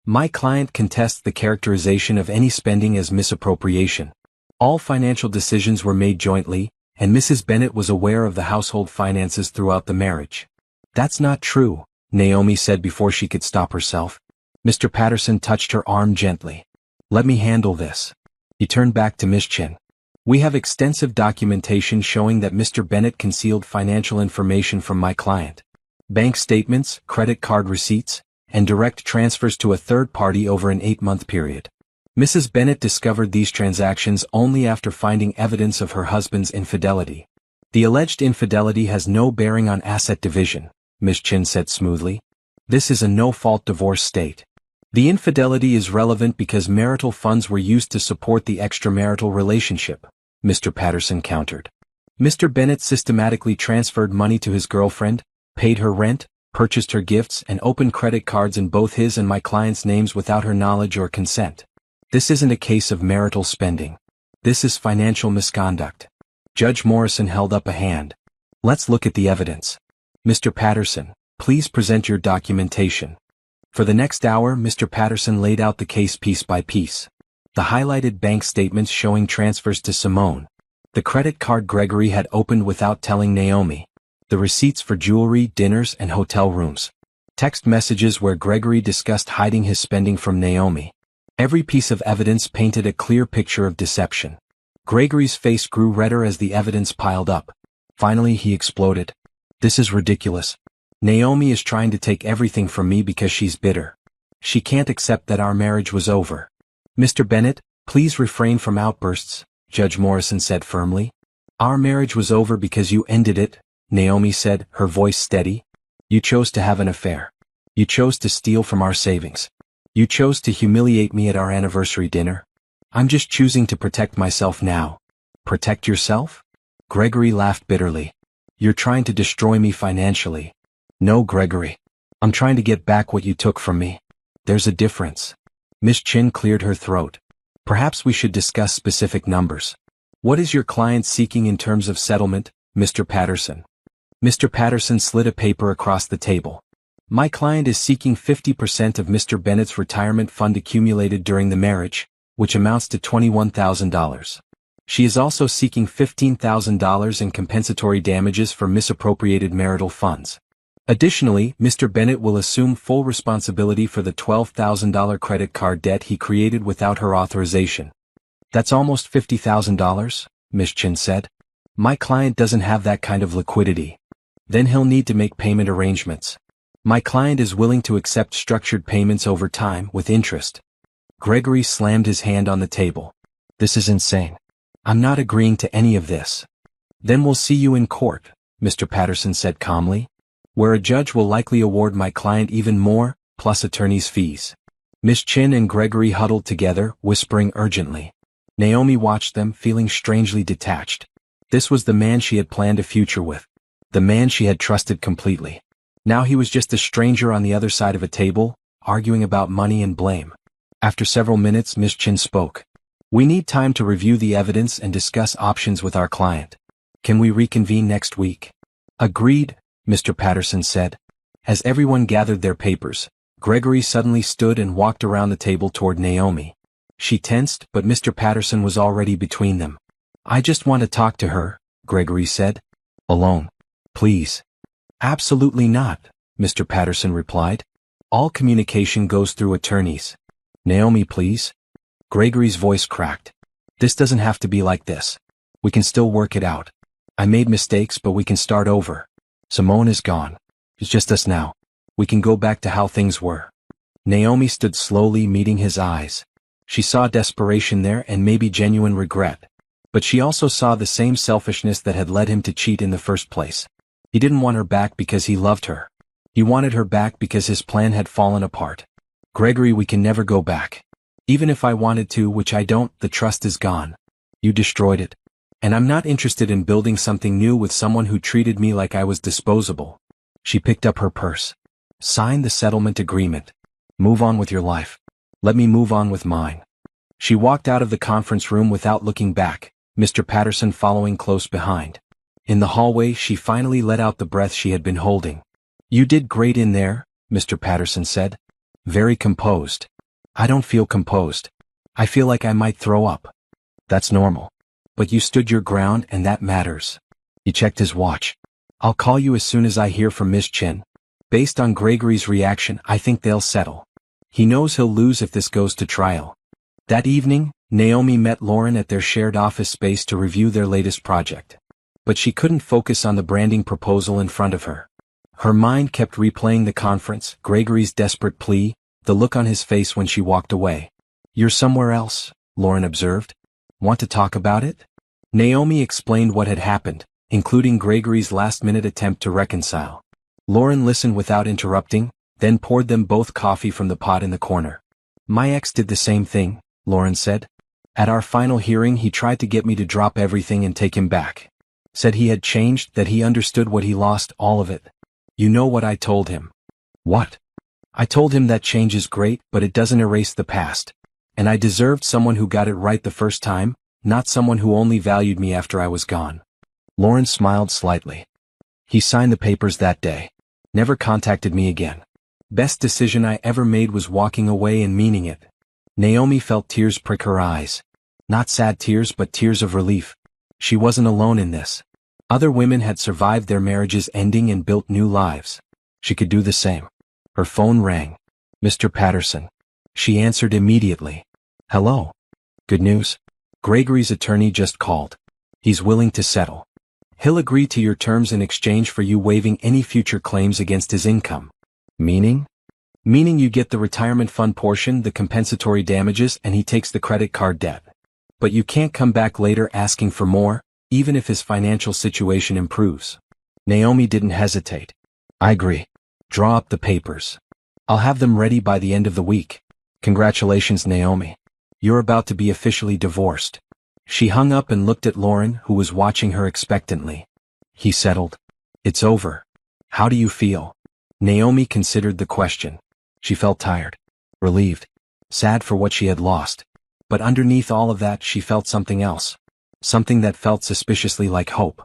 My client contests the characterization of any spending as misappropriation. All financial decisions were made jointly, and Mrs. Bennett was aware of the household finances throughout the marriage. That's not true, Naomi said before she could stop herself. Mr. Patterson touched her arm gently. Let me handle this. He turned back to Miss Chin. We have extensive documentation showing that Mr. Bennett concealed financial information from my client. Bank statements, credit card receipts, and direct transfers to a third party over an 8-month period. Mrs. Bennett discovered these transactions only after finding evidence of her husband's infidelity. The alleged infidelity has no bearing on asset division, Miss Chin said smoothly. This is a no-fault divorce state. The infidelity is relevant because marital funds were used to support the extramarital relationship, Mr. Patterson countered. Mr. Bennett systematically transferred money to his girlfriend, paid her rent, purchased her gifts, and opened credit cards in both his and my client's names without her knowledge or consent. This isn't a case of marital spending. This is financial misconduct. Judge Morrison held up a hand. Let's look at the evidence. Mr. Patterson, please present your documentation. For the next hour, Mr. Patterson laid out the case piece by piece. The highlighted bank statements showing transfers to Simone. The credit card Gregory had opened without telling Naomi. The receipts for jewelry, dinners, and hotel rooms. Text messages where Gregory discussed hiding his spending from Naomi. Every piece of evidence painted a clear picture of deception. Gregory's face grew redder as the evidence piled up. Finally, he exploded. "This is ridiculous. Naomi is trying to take everything from me because she's bitter. She can't accept that our marriage was over." "Mr. Bennett, please refrain from outbursts," Judge Morrison said firmly. "Our marriage was over because you ended it," Naomi said, her voice steady. "You chose to have an affair. You chose to steal from our savings. You chose to humiliate me at our anniversary dinner. I'm just choosing to protect myself now." "Protect yourself?" Gregory laughed bitterly. "You're trying to destroy me financially." "No, Gregory. I'm trying to get back what you took from me. There's a difference." Miss Chin cleared her throat. "Perhaps we should discuss specific numbers. What is your client seeking in terms of settlement, Mr. Patterson?" Mr. Patterson slid a paper across the table. "My client is seeking 50% of Mr. Bennett's retirement fund accumulated during the marriage, which amounts to $21,000. She is also seeking $15,000 in compensatory damages for misappropriated marital funds. Additionally, Mr. Bennett will assume full responsibility for the $12,000 credit card debt he created without her authorization." "That's almost $50,000, Miss Chin said. "My client doesn't have that kind of liquidity. Then he'll need to make payment arrangements. My client is willing to accept structured payments over time with interest." Gregory slammed his hand on the table. "This is insane. I'm not agreeing to any of this." "Then we'll see you in court," Mr. Patterson said calmly, "where a judge will likely award my client even more, plus attorney's fees." Miss Chin and Gregory huddled together, whispering urgently. Naomi watched them, feeling strangely detached. This was the man she had planned a future with. The man she had trusted completely. Now he was just a stranger on the other side of a table, arguing about money and blame. After several minutes, Miss Chin spoke. "We need time to review the evidence and discuss options with our client. Can we reconvene next week?" "Agreed," Mr. Patterson said. As everyone gathered their papers, Gregory suddenly stood and walked around the table toward Naomi. She tensed, but Mr. Patterson was already between them. "I just want to talk to her," Gregory said. "Alone. Please." "Absolutely not," Mr. Patterson replied. "All communication goes through attorneys." "Naomi, please." Gregory's voice cracked. "This doesn't have to be like this. We can still work it out. I made mistakes, but we can start over. Simone is gone. It's just us now. We can go back to how things were." Naomi stood slowly, meeting his eyes. She saw desperation there and maybe genuine regret. But she also saw the same selfishness that had led him to cheat in the first place. He didn't want her back because he loved her. He wanted her back because his plan had fallen apart. "Gregory, we can never go back. Even if I wanted to, which I don't, the trust is gone. You destroyed it. And I'm not interested in building something new with someone who treated me like I was disposable." She picked up her purse. "Sign the settlement agreement. Move on with your life. Let me move on with mine." She walked out of the conference room without looking back, Mr. Patterson following close behind. In the hallway, she finally let out the breath she had been holding. "You did great in there," Mr. Patterson said. "Very composed." "I don't feel composed. I feel like I might throw up." "That's normal. But you stood your ground and that matters." He checked his watch. "I'll call you as soon as I hear from Miss Chin. Based on Gregory's reaction, I think they'll settle. He knows he'll lose if this goes to trial." That evening, Naomi met Lauren at their shared office space to review their latest project. But she couldn't focus on the branding proposal in front of her. Her mind kept replaying the conference, Gregory's desperate plea, the look on his face when she walked away. "You're somewhere else," Lauren observed. "Want to talk about it?" Naomi explained what had happened, including Gregory's last-minute attempt to reconcile. Lauren listened without interrupting, then poured them both coffee from the pot in the corner. "My ex did the same thing," Lauren said. "At our final hearing he tried to get me to drop everything and take him back. Said he had changed, that he understood what he lost, all of it. You know what I told him?" "What?" "I told him that change is great, but it doesn't erase the past. And I deserved someone who got it right the first time, not someone who only valued me after I was gone." Lauren smiled slightly. "He signed the papers that day. Never contacted me again. Best decision I ever made was walking away and meaning it." Naomi felt tears prick her eyes. Not sad tears but tears of relief. She wasn't alone in this. Other women had survived their marriages ending and built new lives. She could do the same. Her phone rang. Mr. Patterson. She answered immediately. Hello. Good news? Gregory's attorney just called. He's willing to settle. He'll agree to your terms in exchange for you waiving any future claims against his income. Meaning? Meaning you get the retirement fund portion, the compensatory damages, and he takes the credit card debt. But you can't come back later asking for more, even if his financial situation improves. Naomi didn't hesitate. I agree. Draw up the papers. I'll have them ready by the end of the week. Congratulations, Naomi. You're about to be officially divorced. She hung up and looked at Lauren, who was watching her expectantly. He settled. It's over. How do you feel? Naomi considered the question. She felt tired, relieved, sad for what she had lost. But underneath all of that she felt something else. Something that felt suspiciously like hope.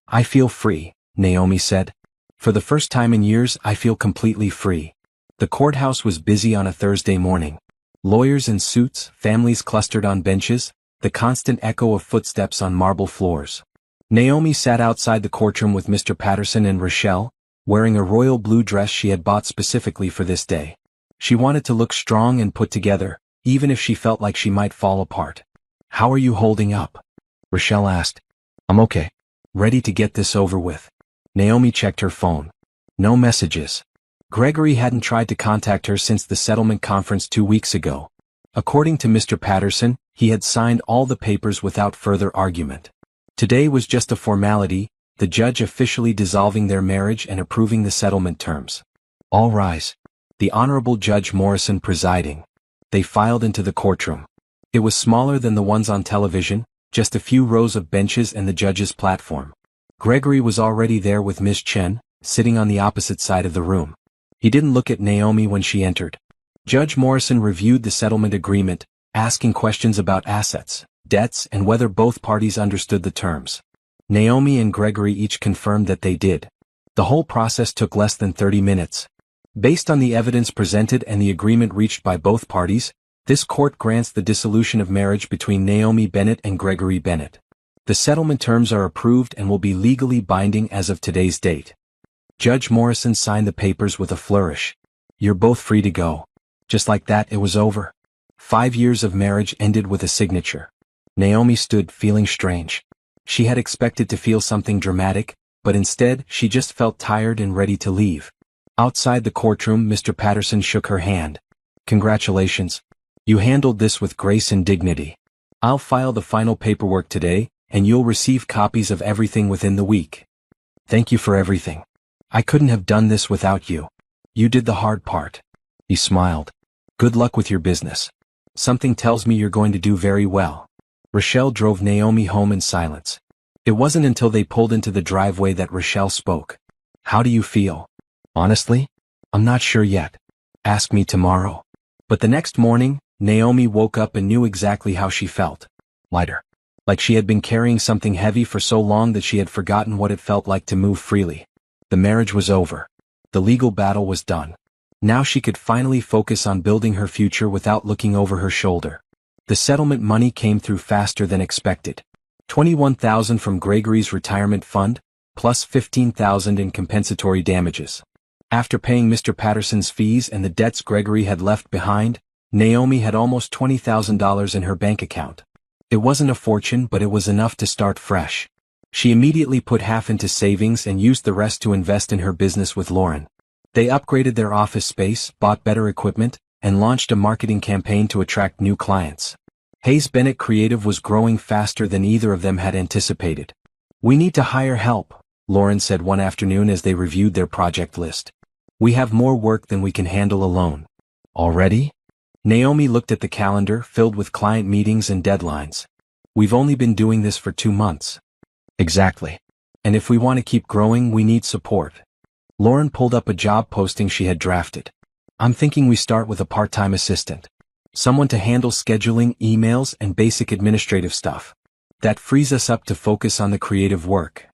I feel free, Naomi said. For the first time in years I feel completely free. The courthouse was busy on a Thursday morning. Lawyers in suits, families clustered on benches, the constant echo of footsteps on marble floors. Naomi sat outside the courtroom with Mr. Patterson and Rochelle, wearing a royal blue dress she had bought specifically for this day. She wanted to look strong and put together, even if she felt like she might fall apart. How are you holding up? Rochelle asked. I'm okay. Ready to get this over with. Naomi checked her phone. No messages. Gregory hadn't tried to contact her since the settlement conference 2 weeks ago. According to Mr. Patterson, he had signed all the papers without further argument. Today was just a formality, the judge officially dissolving their marriage and approving the settlement terms. All rise. The Honorable Judge Morrison presiding. They filed into the courtroom. It was smaller than the ones on television, just a few rows of benches and the judge's platform. Gregory was already there with Miss Chen, sitting on the opposite side of the room. He didn't look at Naomi when she entered. Judge Morrison reviewed the settlement agreement, asking questions about assets, debts, and whether both parties understood the terms. Naomi and Gregory each confirmed that they did. The whole process took less than 30 minutes. Based on the evidence presented and the agreement reached by both parties, this court grants the dissolution of marriage between Naomi Bennett and Gregory Bennett. The settlement terms are approved and will be legally binding as of today's date. Judge Morrison signed the papers with a flourish. You're both free to go. Just like that, it was over. 5 years of marriage ended with a signature. Naomi stood feeling strange. She had expected to feel something dramatic, but instead she just felt tired and ready to leave. Outside the courtroom, Mr. Patterson shook her hand. Congratulations. You handled this with grace and dignity. I'll file the final paperwork today, and you'll receive copies of everything within the week. Thank you for everything. I couldn't have done this without you. You did the hard part. He smiled. Good luck with your business. Something tells me you're going to do very well. Rochelle drove Naomi home in silence. It wasn't until they pulled into the driveway that Rochelle spoke. How do you feel? Honestly, I'm not sure yet. Ask me tomorrow. But the next morning, Naomi woke up and knew exactly how she felt. Lighter. Like she had been carrying something heavy for so long that she had forgotten what it felt like to move freely. The marriage was over. The legal battle was done. Now she could finally focus on building her future without looking over her shoulder. The settlement money came through faster than expected. $21,000 from Gregory's retirement fund, plus $15,000 in compensatory damages. After paying Mr. Patterson's fees and the debts Gregory had left behind, Naomi had almost $20,000 in her bank account. It wasn't a fortune, but it was enough to start fresh. She immediately put half into savings and used the rest to invest in her business with Lauren. They upgraded their office space, bought better equipment, and launched a marketing campaign to attract new clients. Hayes Bennett Creative was growing faster than either of them had anticipated. We need to hire help, Lauren said one afternoon as they reviewed their project list. We have more work than we can handle alone. Already? Naomi looked at the calendar filled with client meetings and deadlines. We've only been doing this for 2 months. Exactly. And if we want to keep growing, we need support. Lauren pulled up a job posting she had drafted. I'm thinking we start with a part-time assistant. Someone to handle scheduling, emails, and basic administrative stuff. That frees us up to focus on the creative work.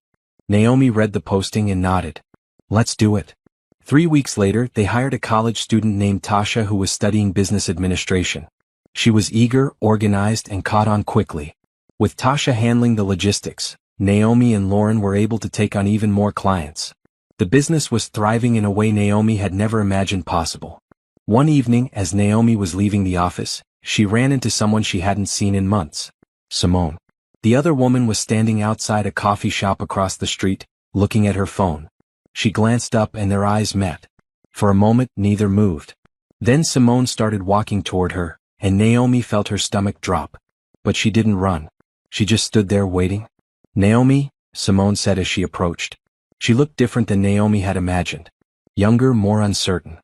Naomi read the posting and nodded. Let's do it. 3 weeks later, they hired a college student named Tasha who was studying business administration. She was eager, organized, and caught on quickly. With Tasha handling the logistics, Naomi and Lauren were able to take on even more clients. The business was thriving in a way Naomi had never imagined possible. One evening, as Naomi was leaving the office, she ran into someone she hadn't seen in months. Simone. The other woman was standing outside a coffee shop across the street, looking at her phone. She glanced up and their eyes met. For a moment, neither moved. Then Simone started walking toward her, and Naomi felt her stomach drop. But she didn't run. She just stood there waiting. "Naomi," Simone said as she approached. She looked different than Naomi had imagined. Younger, more uncertain.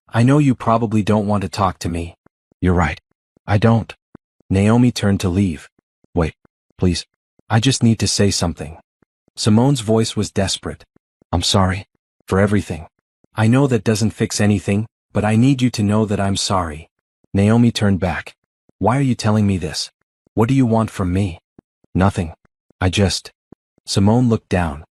"I know you probably don't want to talk to me." "You're right. I don't." Naomi turned to leave. "Wait, please. I just need to say something." Simone's voice was desperate. "I'm sorry. For everything. I know that doesn't fix anything, but I need you to know that I'm sorry." Naomi turned back. "Why are you telling me this? What do you want from me?" "Nothing. I just..." Simone looked down.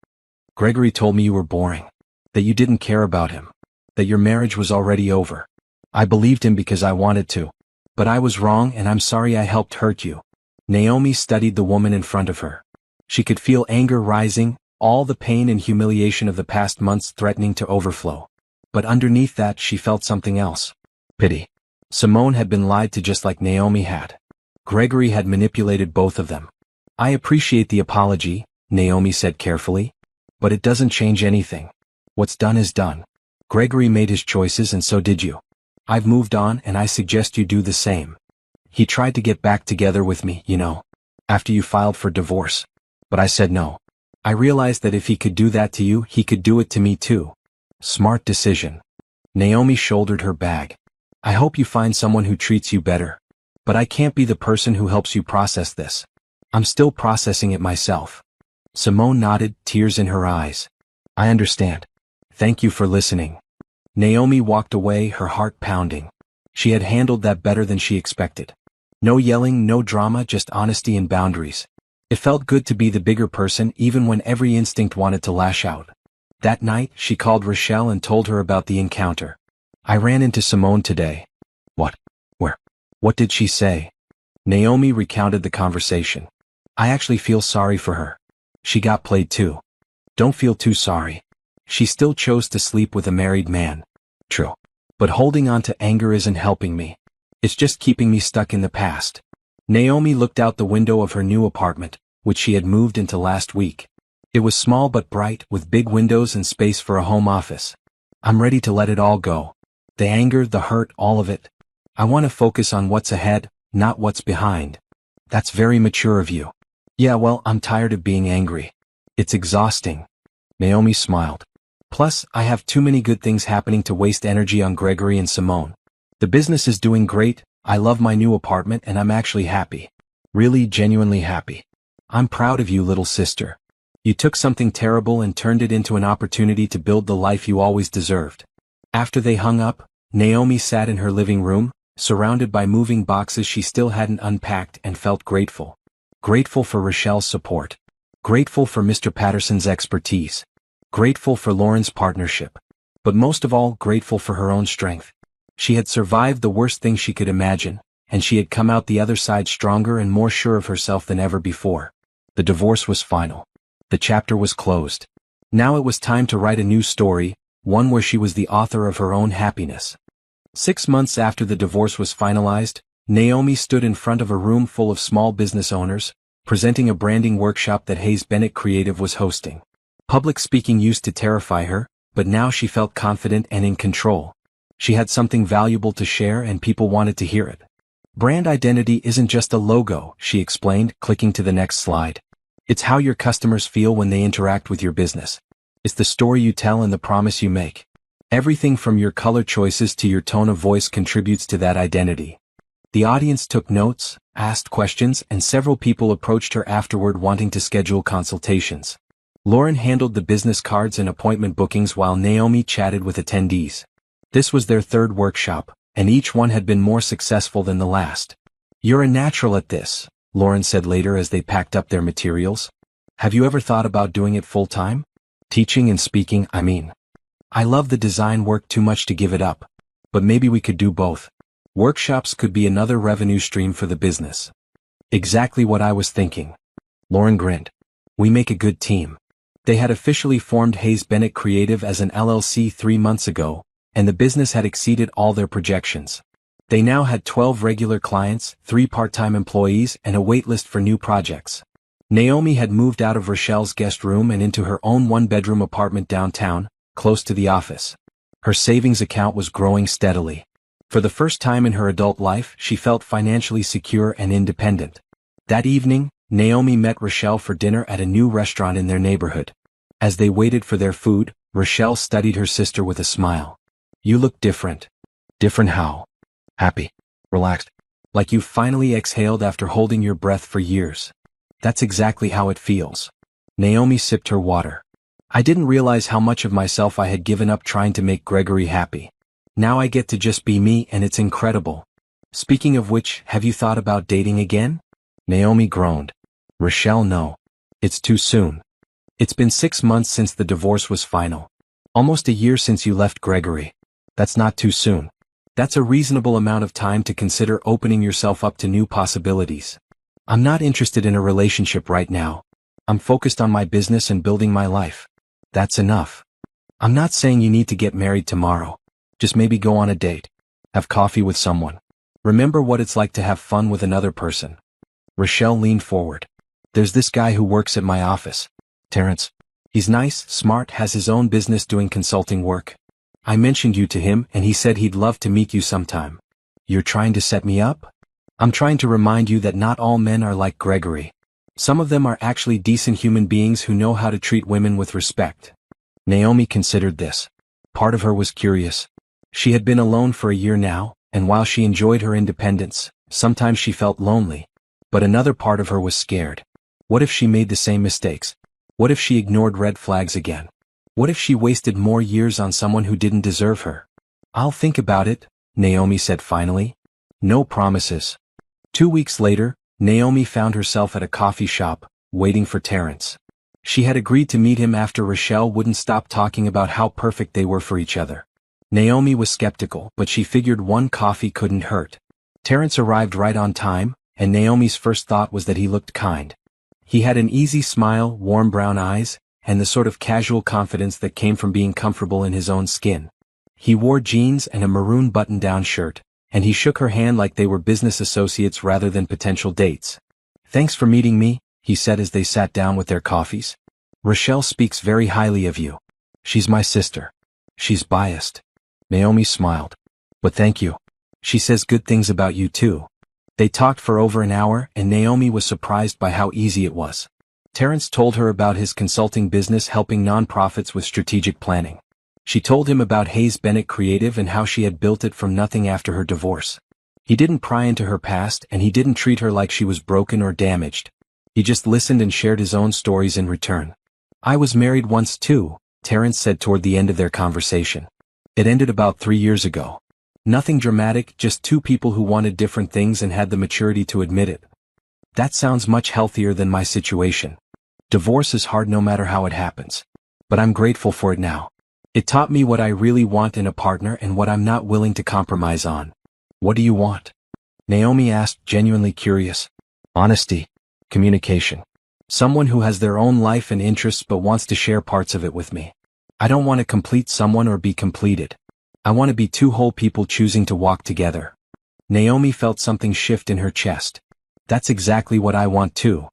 "Gregory told me you were boring. That you didn't care about him. That your marriage was already over. I believed him because I wanted to. But I was wrong and I'm sorry I helped hurt you." Naomi studied the woman in front of her. She could feel anger rising, all the pain and humiliation of the past months threatening to overflow. But underneath that she felt something else. Pity. Simone had been lied to just like Naomi had. Gregory had manipulated both of them. "I appreciate the apology," Naomi said carefully. "But it doesn't change anything. What's done is done. Gregory made his choices and so did you. I've moved on and I suggest you do the same. He tried to get back together with me, you know, after you filed for divorce. But I said no. I realized that if he could do that to you, he could do it to me too. Smart decision." Naomi shouldered her bag. "I hope you find someone who treats you better. But I can't be the person who helps you process this. I'm still processing it myself." Simone nodded, tears in her eyes. "I understand. Thank you for listening." Naomi walked away, her heart pounding. She had handled that better than she expected. No yelling, no drama, just honesty and boundaries. It felt good to be the bigger person even when every instinct wanted to lash out. That night, she called Rochelle and told her about the encounter. "I ran into Simone today." "What? Where? What did she say?" Naomi recounted the conversation. "I actually feel sorry for her. She got played too." "Don't feel too sorry. She still chose to sleep with a married man." "True. But holding on to anger isn't helping me. It's just keeping me stuck in the past." Naomi looked out the window of her new apartment, which she had moved into last week. It was small but bright, with big windows and space for a home office. "I'm ready to let it all go. The anger, the hurt, all of it. I want to focus on what's ahead, not what's behind." "That's very mature of you." "Yeah, well, I'm tired of being angry. It's exhausting." Naomi smiled. "Plus, I have too many good things happening to waste energy on Gregory and Simone. The business is doing great, I love my new apartment and I'm actually happy. Really, genuinely happy. I'm proud of you, little sister. You took something terrible and turned it into an opportunity to build the life you always deserved." After they hung up, Naomi sat in her living room, surrounded by moving boxes she still hadn't unpacked, and felt grateful. Grateful for Rochelle's support. Grateful for Mr. Patterson's expertise. Grateful for Lauren's partnership. But most of all, grateful for her own strength. She had survived the worst thing she could imagine, and she had come out the other side stronger and more sure of herself than ever before. The divorce was final. The chapter was closed. Now it was time to write a new story, one where she was the author of her own happiness. 6 months after the divorce was finalized, Naomi stood in front of a room full of small business owners, presenting a branding workshop that Hayes Bennett Creative was hosting. Public speaking used to terrify her, but now she felt confident and in control. She had something valuable to share and people wanted to hear it. "Brand identity isn't just a logo," she explained, clicking to the next slide. "It's how your customers feel when they interact with your business. It's the story you tell and the promise you make. Everything from your color choices to your tone of voice contributes to that identity." The audience took notes, asked questions, and several people approached her afterward wanting to schedule consultations. Lauren handled the business cards and appointment bookings while Naomi chatted with attendees. This was their third workshop, and each one had been more successful than the last. "You're a natural at this," Lauren said later as they packed up their materials. "Have you ever thought about doing it full-time? Teaching and speaking, I mean. I love the design work too much to give it up. But maybe we could do both. Workshops could be another revenue stream for the business." Exactly what I was thinking. Lauren grinned. We make a good team. They had officially formed Hayes Bennett Creative as an LLC 3 months ago, and the business had exceeded all their projections. They now had 12 regular clients, 3 part-time employees, and a waitlist for new projects. Naomi had moved out of Rochelle's guest room and into her own one-bedroom apartment downtown, close to the office. Her savings account was growing steadily. For the first time in her adult life, she felt financially secure and independent. That evening, Naomi met Rochelle for dinner at a new restaurant in their neighborhood. As they waited for their food, Rochelle studied her sister with a smile. You look different. Different how? Happy. Relaxed. Like you've finally exhaled after holding your breath for years. That's exactly how it feels. Naomi sipped her water. I didn't realize how much of myself I had given up trying to make Gregory happy. Now I get to just be me and it's incredible. Speaking of which, have you thought about dating again? Naomi groaned. Rochelle, no. It's too soon. It's been 6 months since the divorce was final. Almost a year since you left Gregory. That's not too soon. That's a reasonable amount of time to consider opening yourself up to new possibilities. I'm not interested in a relationship right now. I'm focused on my business and building my life. That's enough. I'm not saying you need to get married tomorrow. Just maybe go on a date. Have coffee with someone. Remember what it's like to have fun with another person. Rochelle leaned forward. There's this guy who works at my office. Terrence. He's nice, smart, has his own business doing consulting work. I mentioned you to him and he said he'd love to meet you sometime. You're trying to set me up? I'm trying to remind you that not all men are like Gregory. Some of them are actually decent human beings who know how to treat women with respect. Naomi considered this. Part of her was curious. She had been alone for a year now, and while she enjoyed her independence, sometimes she felt lonely. But another part of her was scared. What if she made the same mistakes? What if she ignored red flags again? What if she wasted more years on someone who didn't deserve her? I'll think about it, Naomi said finally. No promises. 2 weeks later, Naomi found herself at a coffee shop, waiting for Terrence. She had agreed to meet him after Rochelle wouldn't stop talking about how perfect they were for each other. Naomi was skeptical, but she figured one coffee couldn't hurt. Terrence arrived right on time, and Naomi's first thought was that he looked kind. He had an easy smile, warm brown eyes, and the sort of casual confidence that came from being comfortable in his own skin. He wore jeans and a maroon button-down shirt, and he shook her hand like they were business associates rather than potential dates. Thanks for meeting me, he said as they sat down with their coffees. Rochelle speaks very highly of you. She's my sister. She's biased. Naomi smiled. But thank you. She says good things about you too. They talked for over an hour and Naomi was surprised by how easy it was. Terrence told her about his consulting business helping nonprofits with strategic planning. She told him about Hayes Bennett Creative and how she had built it from nothing after her divorce. He didn't pry into her past and he didn't treat her like she was broken or damaged. He just listened and shared his own stories in return. I was married once too, Terrence said toward the end of their conversation. It ended about 3 years ago. Nothing dramatic, just 2 people who wanted different things and had the maturity to admit it. That sounds much healthier than my situation. Divorce is hard no matter how it happens. But I'm grateful for it now. It taught me what I really want in a partner and what I'm not willing to compromise on. What do you want? Naomi asked, genuinely curious. Honesty. Communication. Someone who has their own life and interests but wants to share parts of it with me. I don't want to complete someone or be completed. I want to be 2 whole people choosing to walk together. Naomi felt something shift in her chest. That's exactly what I want too.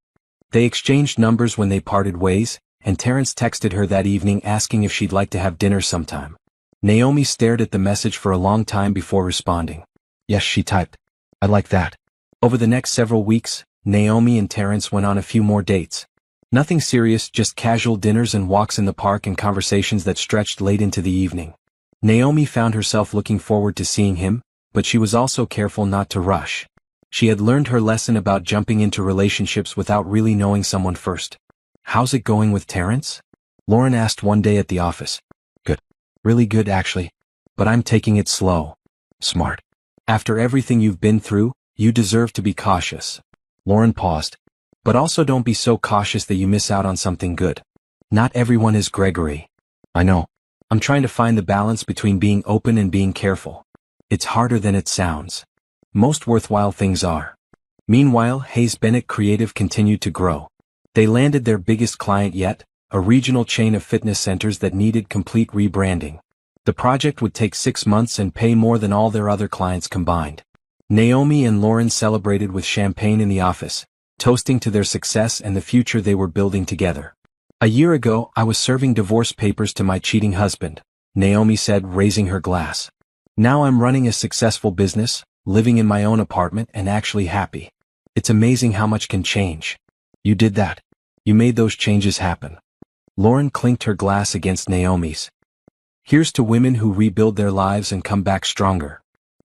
They exchanged numbers when they parted ways, and Terrence texted her that evening asking if she'd like to have dinner sometime. Naomi stared at the message for a long time before responding. Yes, she typed. I'd like that. Over the next several weeks, Naomi and Terrence went on a few more dates. Nothing serious, just casual dinners and walks in the park and conversations that stretched late into the evening. Naomi found herself looking forward to seeing him, but she was also careful not to rush. She had learned her lesson about jumping into relationships without really knowing someone first. How's it going with Terrence? Lauren asked one day at the office. Good. Really good actually. But I'm taking it slow. Smart. After everything you've been through, you deserve to be cautious. Lauren paused. But also don't be so cautious that you miss out on something good. Not everyone is Gregory. I know. I'm trying to find the balance between being open and being careful. It's harder than it sounds. Most worthwhile things are. Meanwhile, Hayes Bennett Creative continued to grow. They landed their biggest client yet, a regional chain of fitness centers that needed complete rebranding. The project would take 6 months and pay more than all their other clients combined. Naomi and Lauren celebrated with champagne in the office, toasting to their success and the future they were building together. "A year ago, I was serving divorce papers to my cheating husband," Naomi said, raising her glass. "Now I'm running a successful business, living in my own apartment and actually happy. It's amazing how much can change." "You did that. You made those changes happen." Lauren clinked her glass against Naomi's. "Here's to women who rebuild their lives and come back stronger."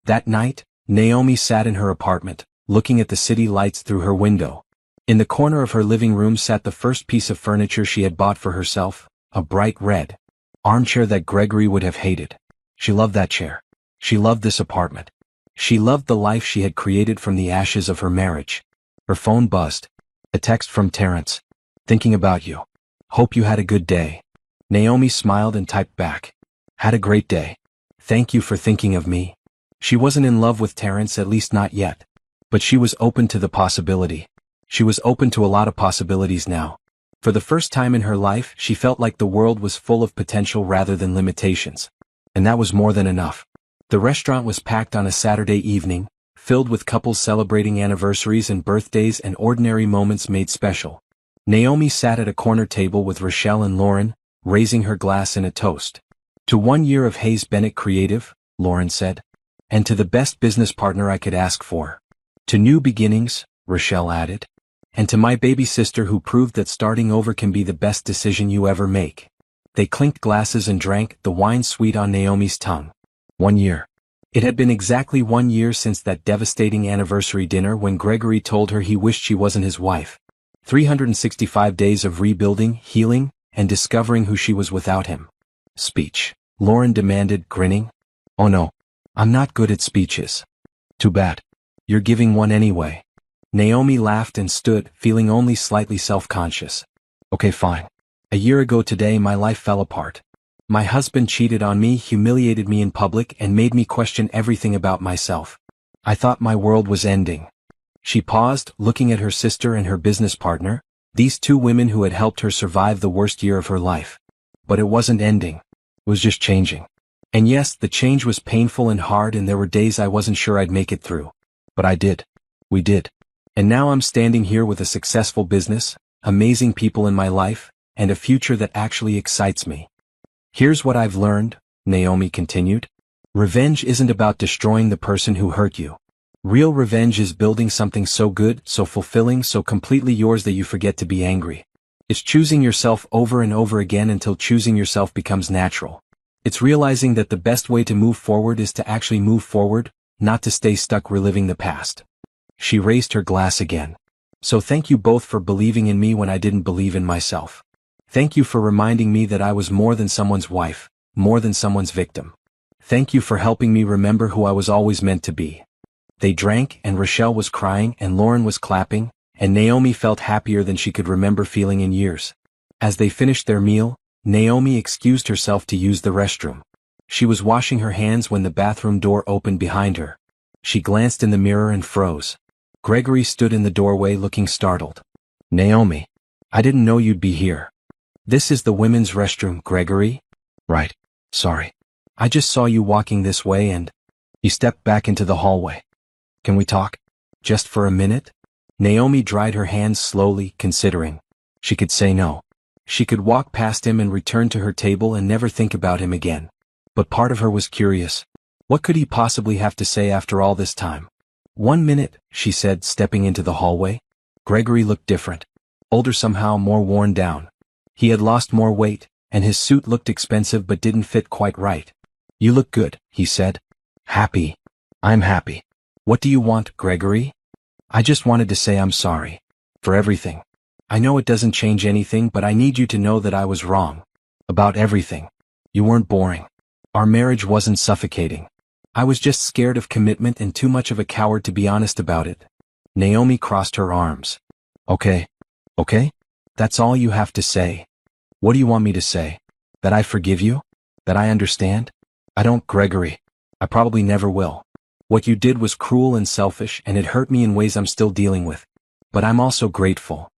That night, Naomi sat in her apartment, looking at the city lights through her window. In the corner of her living room sat the first piece of furniture she had bought for herself, a bright red armchair that Gregory would have hated. She loved that chair. She loved this apartment. She loved the life she had created from the ashes of her marriage. Her phone buzzed. A text from Terrence. "Thinking about you. Hope you had a good day." Naomi smiled and typed back. "Had a great day. Thank you for thinking of me." She wasn't in love with Terrence, at least not yet. But she was open to the possibility. She was open to a lot of possibilities now. For the first time in her life, she felt like the world was full of potential rather than limitations. And that was more than enough. The restaurant was packed on a Saturday evening, filled with couples celebrating anniversaries and birthdays and ordinary moments made special. Naomi sat at a corner table with Rochelle and Lauren, raising her glass in a toast. "To 1 year of Hayes Bennett Creative," Lauren said. "And to the best business partner I could ask for." "To new beginnings," Rochelle added. "And to my baby sister who proved that starting over can be the best decision you ever make." They clinked glasses and drank, the wine sweet on Naomi's tongue. 1 year. It had been exactly 1 year since that devastating anniversary dinner when Gregory told her he wished she wasn't his wife. 365 days of rebuilding, healing, and discovering who she was without him. "Speech," Lauren demanded, grinning. "Oh no. I'm not good at speeches." "Too bad. You're giving one anyway." Naomi laughed and stood, feeling only slightly self-conscious. "Okay, fine. A year ago today my life fell apart. My husband cheated on me, humiliated me in public, and made me question everything about myself. I thought my world was ending." She paused, looking at her sister and her business partner, these two women who had helped her survive the worst year of her life. But it wasn't ending. It was just changing. And yes, the change was painful and hard, and there were days I wasn't sure I'd make it through. But I did. We did. And now I'm standing here with a successful business, amazing people in my life, and a future that actually excites me. "Here's what I've learned," Naomi continued. "Revenge isn't about destroying the person who hurt you. Real revenge is building something so good, so fulfilling, so completely yours that you forget to be angry. It's choosing yourself over and over again until choosing yourself becomes natural. It's realizing that the best way to move forward is to actually move forward, not to stay stuck reliving the past." She raised her glass again. "So thank you both for believing in me when I didn't believe in myself. Thank you for reminding me that I was more than someone's wife, more than someone's victim. Thank you for helping me remember who I was always meant to be." They drank, and Rochelle was crying, and Lauren was clapping, and Naomi felt happier than she could remember feeling in years. As they finished their meal, Naomi excused herself to use the restroom. She was washing her hands when the bathroom door opened behind her. She glanced in the mirror and froze. Gregory stood in the doorway looking startled. "Naomi, I didn't know you'd be here." "This is the women's restroom, Gregory." "Right. Sorry. I just saw you walking this way and—" He stepped back into the hallway. "Can we talk? Just for a minute?" Naomi dried her hands slowly, considering. She could say no. She could walk past him and return to her table and never think about him again. But part of her was curious. What could he possibly have to say after all this time? "1 minute," she said, stepping into the hallway. Gregory looked different. Older somehow, more worn down. He had lost more weight, and his suit looked expensive but didn't fit quite right. "You look good," he said. "Happy. I'm happy. What do you want, Gregory?" "I just wanted to say I'm sorry. For everything. I know it doesn't change anything, but I need you to know that I was wrong. About everything. You weren't boring. Our marriage wasn't suffocating. I was just scared of commitment and too much of a coward to be honest about it." Naomi crossed her arms. "Okay. Okay? That's all you have to say. What do you want me to say? That I forgive you? That I understand? I don't, Gregory. I probably never will. What you did was cruel and selfish, and it hurt me in ways I'm still dealing with. But I'm also grateful.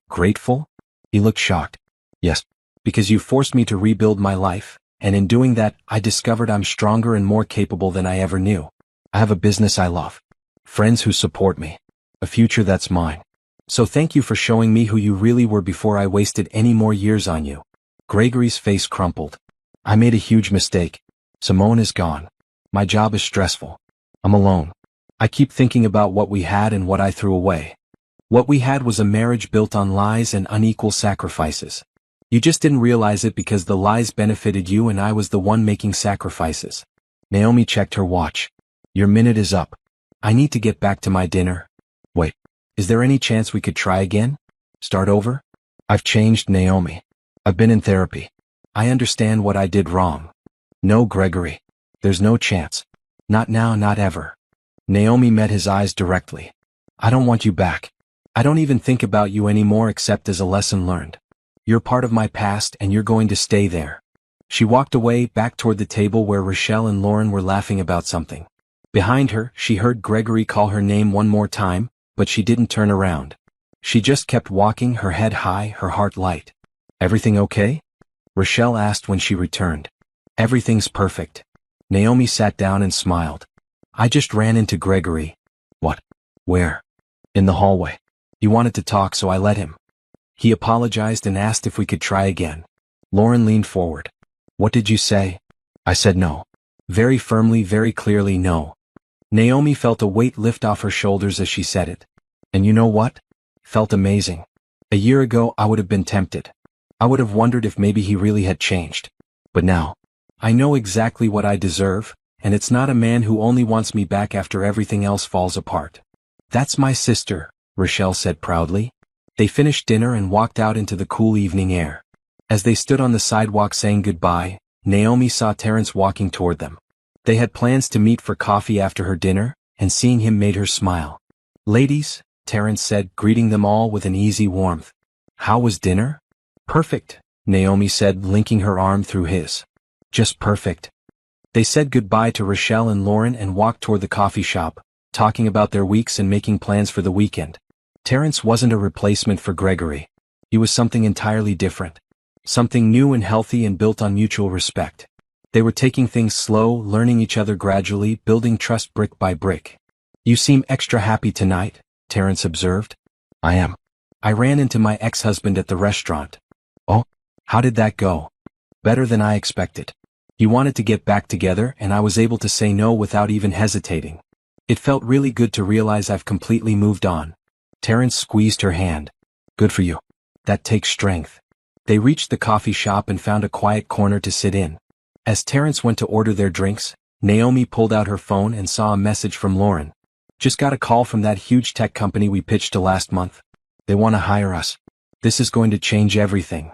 Grateful? He looked shocked. Yes. Because you forced me to rebuild my life, and in doing that, I discovered I'm stronger and more capable than I ever knew. I have a business I love. Friends who support me. A future that's mine. So thank you for showing me who you really were before I wasted any more years on you. Gregory's face crumpled. I made a huge mistake. Simone is gone. My job is stressful. I'm alone. I keep thinking about what we had and what I threw away. What we had was a marriage built on lies and unequal sacrifices. You just didn't realize it because the lies benefited you and I was the one making sacrifices. Naomi checked her watch. Your minute is up. I need to get back to my dinner. Wait, is there any chance we could try again? Start over? I've changed, Naomi. I've been in therapy. I understand what I did wrong. No, Gregory. There's no chance. Not now, not ever. Naomi met his eyes directly. I don't want you back. I don't even think about you anymore except as a lesson learned. You're part of my past and you're going to stay there. She walked away, back toward the table where Rochelle and Lauren were laughing about something. Behind her, she heard Gregory call her name one more time, but she didn't turn around. She just kept walking, her head high, her heart light. Everything okay? Rochelle asked when she returned. Everything's perfect. Naomi sat down and smiled. I just ran into Gregory. What? Where? In the hallway. He wanted to talk, so I let him. He apologized and asked if we could try again. Lauren leaned forward. What did you say? I said no. Very firmly, very clearly no. Naomi felt a weight lift off her shoulders as she said it. And you know what? Felt amazing. A year ago I would have been tempted. I would have wondered if maybe he really had changed. But now, I know exactly what I deserve, and it's not a man who only wants me back after everything else falls apart. That's my sister, Rochelle said proudly. They finished dinner and walked out into the cool evening air. As they stood on the sidewalk saying goodbye, Naomi saw Terrence walking toward them. They had plans to meet for coffee after her dinner, and seeing him made her smile. Ladies, Terrence said, greeting them all with an easy warmth. How was dinner? Perfect, Naomi said, linking her arm through his. Just perfect. They said goodbye to Rochelle and Lauren and walked toward the coffee shop, talking about their weeks and making plans for the weekend. Terrence wasn't a replacement for Gregory. He was something entirely different. Something new and healthy and built on mutual respect. They were taking things slow, learning each other gradually, building trust brick by brick. You seem extra happy tonight, Terrence observed. I am. I ran into my ex-husband at the restaurant. Oh, how did that go? Better than I expected. He wanted to get back together and I was able to say no without even hesitating. It felt really good to realize I've completely moved on. Terrence squeezed her hand. Good for you. That takes strength. They reached the coffee shop and found a quiet corner to sit in. As Terrence went to order their drinks, Naomi pulled out her phone and saw a message from Lauren. Just got a call from that huge tech company we pitched to last month. They want to hire us. This is going to change everything.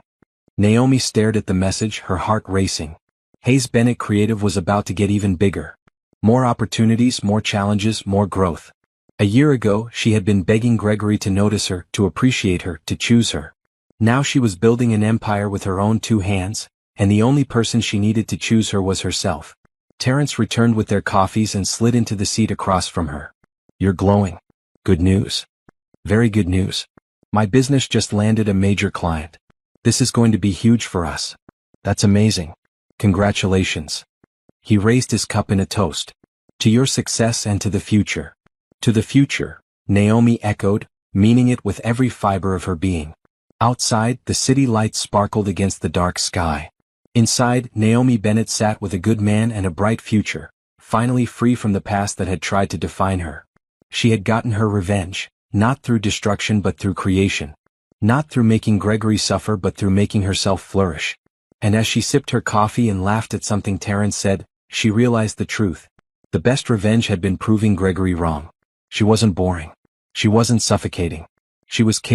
Naomi stared at the message, her heart racing. Hayes Bennett Creative was about to get even bigger. More opportunities, more challenges, more growth. A year ago, she had been begging Gregory to notice her, to appreciate her, to choose her. Now she was building an empire with her own two hands, and the only person she needed to choose her was herself. Terrence returned with their coffees and slid into the seat across from her. You're glowing. Good news. Very good news. My business just landed a major client. This is going to be huge for us. That's amazing. Congratulations. He raised his cup in a toast. To your success and to the future. To the future, Naomi echoed, meaning it with every fiber of her being. Outside, the city lights sparkled against the dark sky. Inside, Naomi Bennett sat with a good man and a bright future, finally free from the past that had tried to define her. She had gotten her revenge, not through destruction but through creation. Not through making Gregory suffer but through making herself flourish. And as she sipped her coffee and laughed at something Terrence said, she realized the truth. The best revenge had been proving Gregory wrong. She wasn't boring. She wasn't suffocating. She was capable.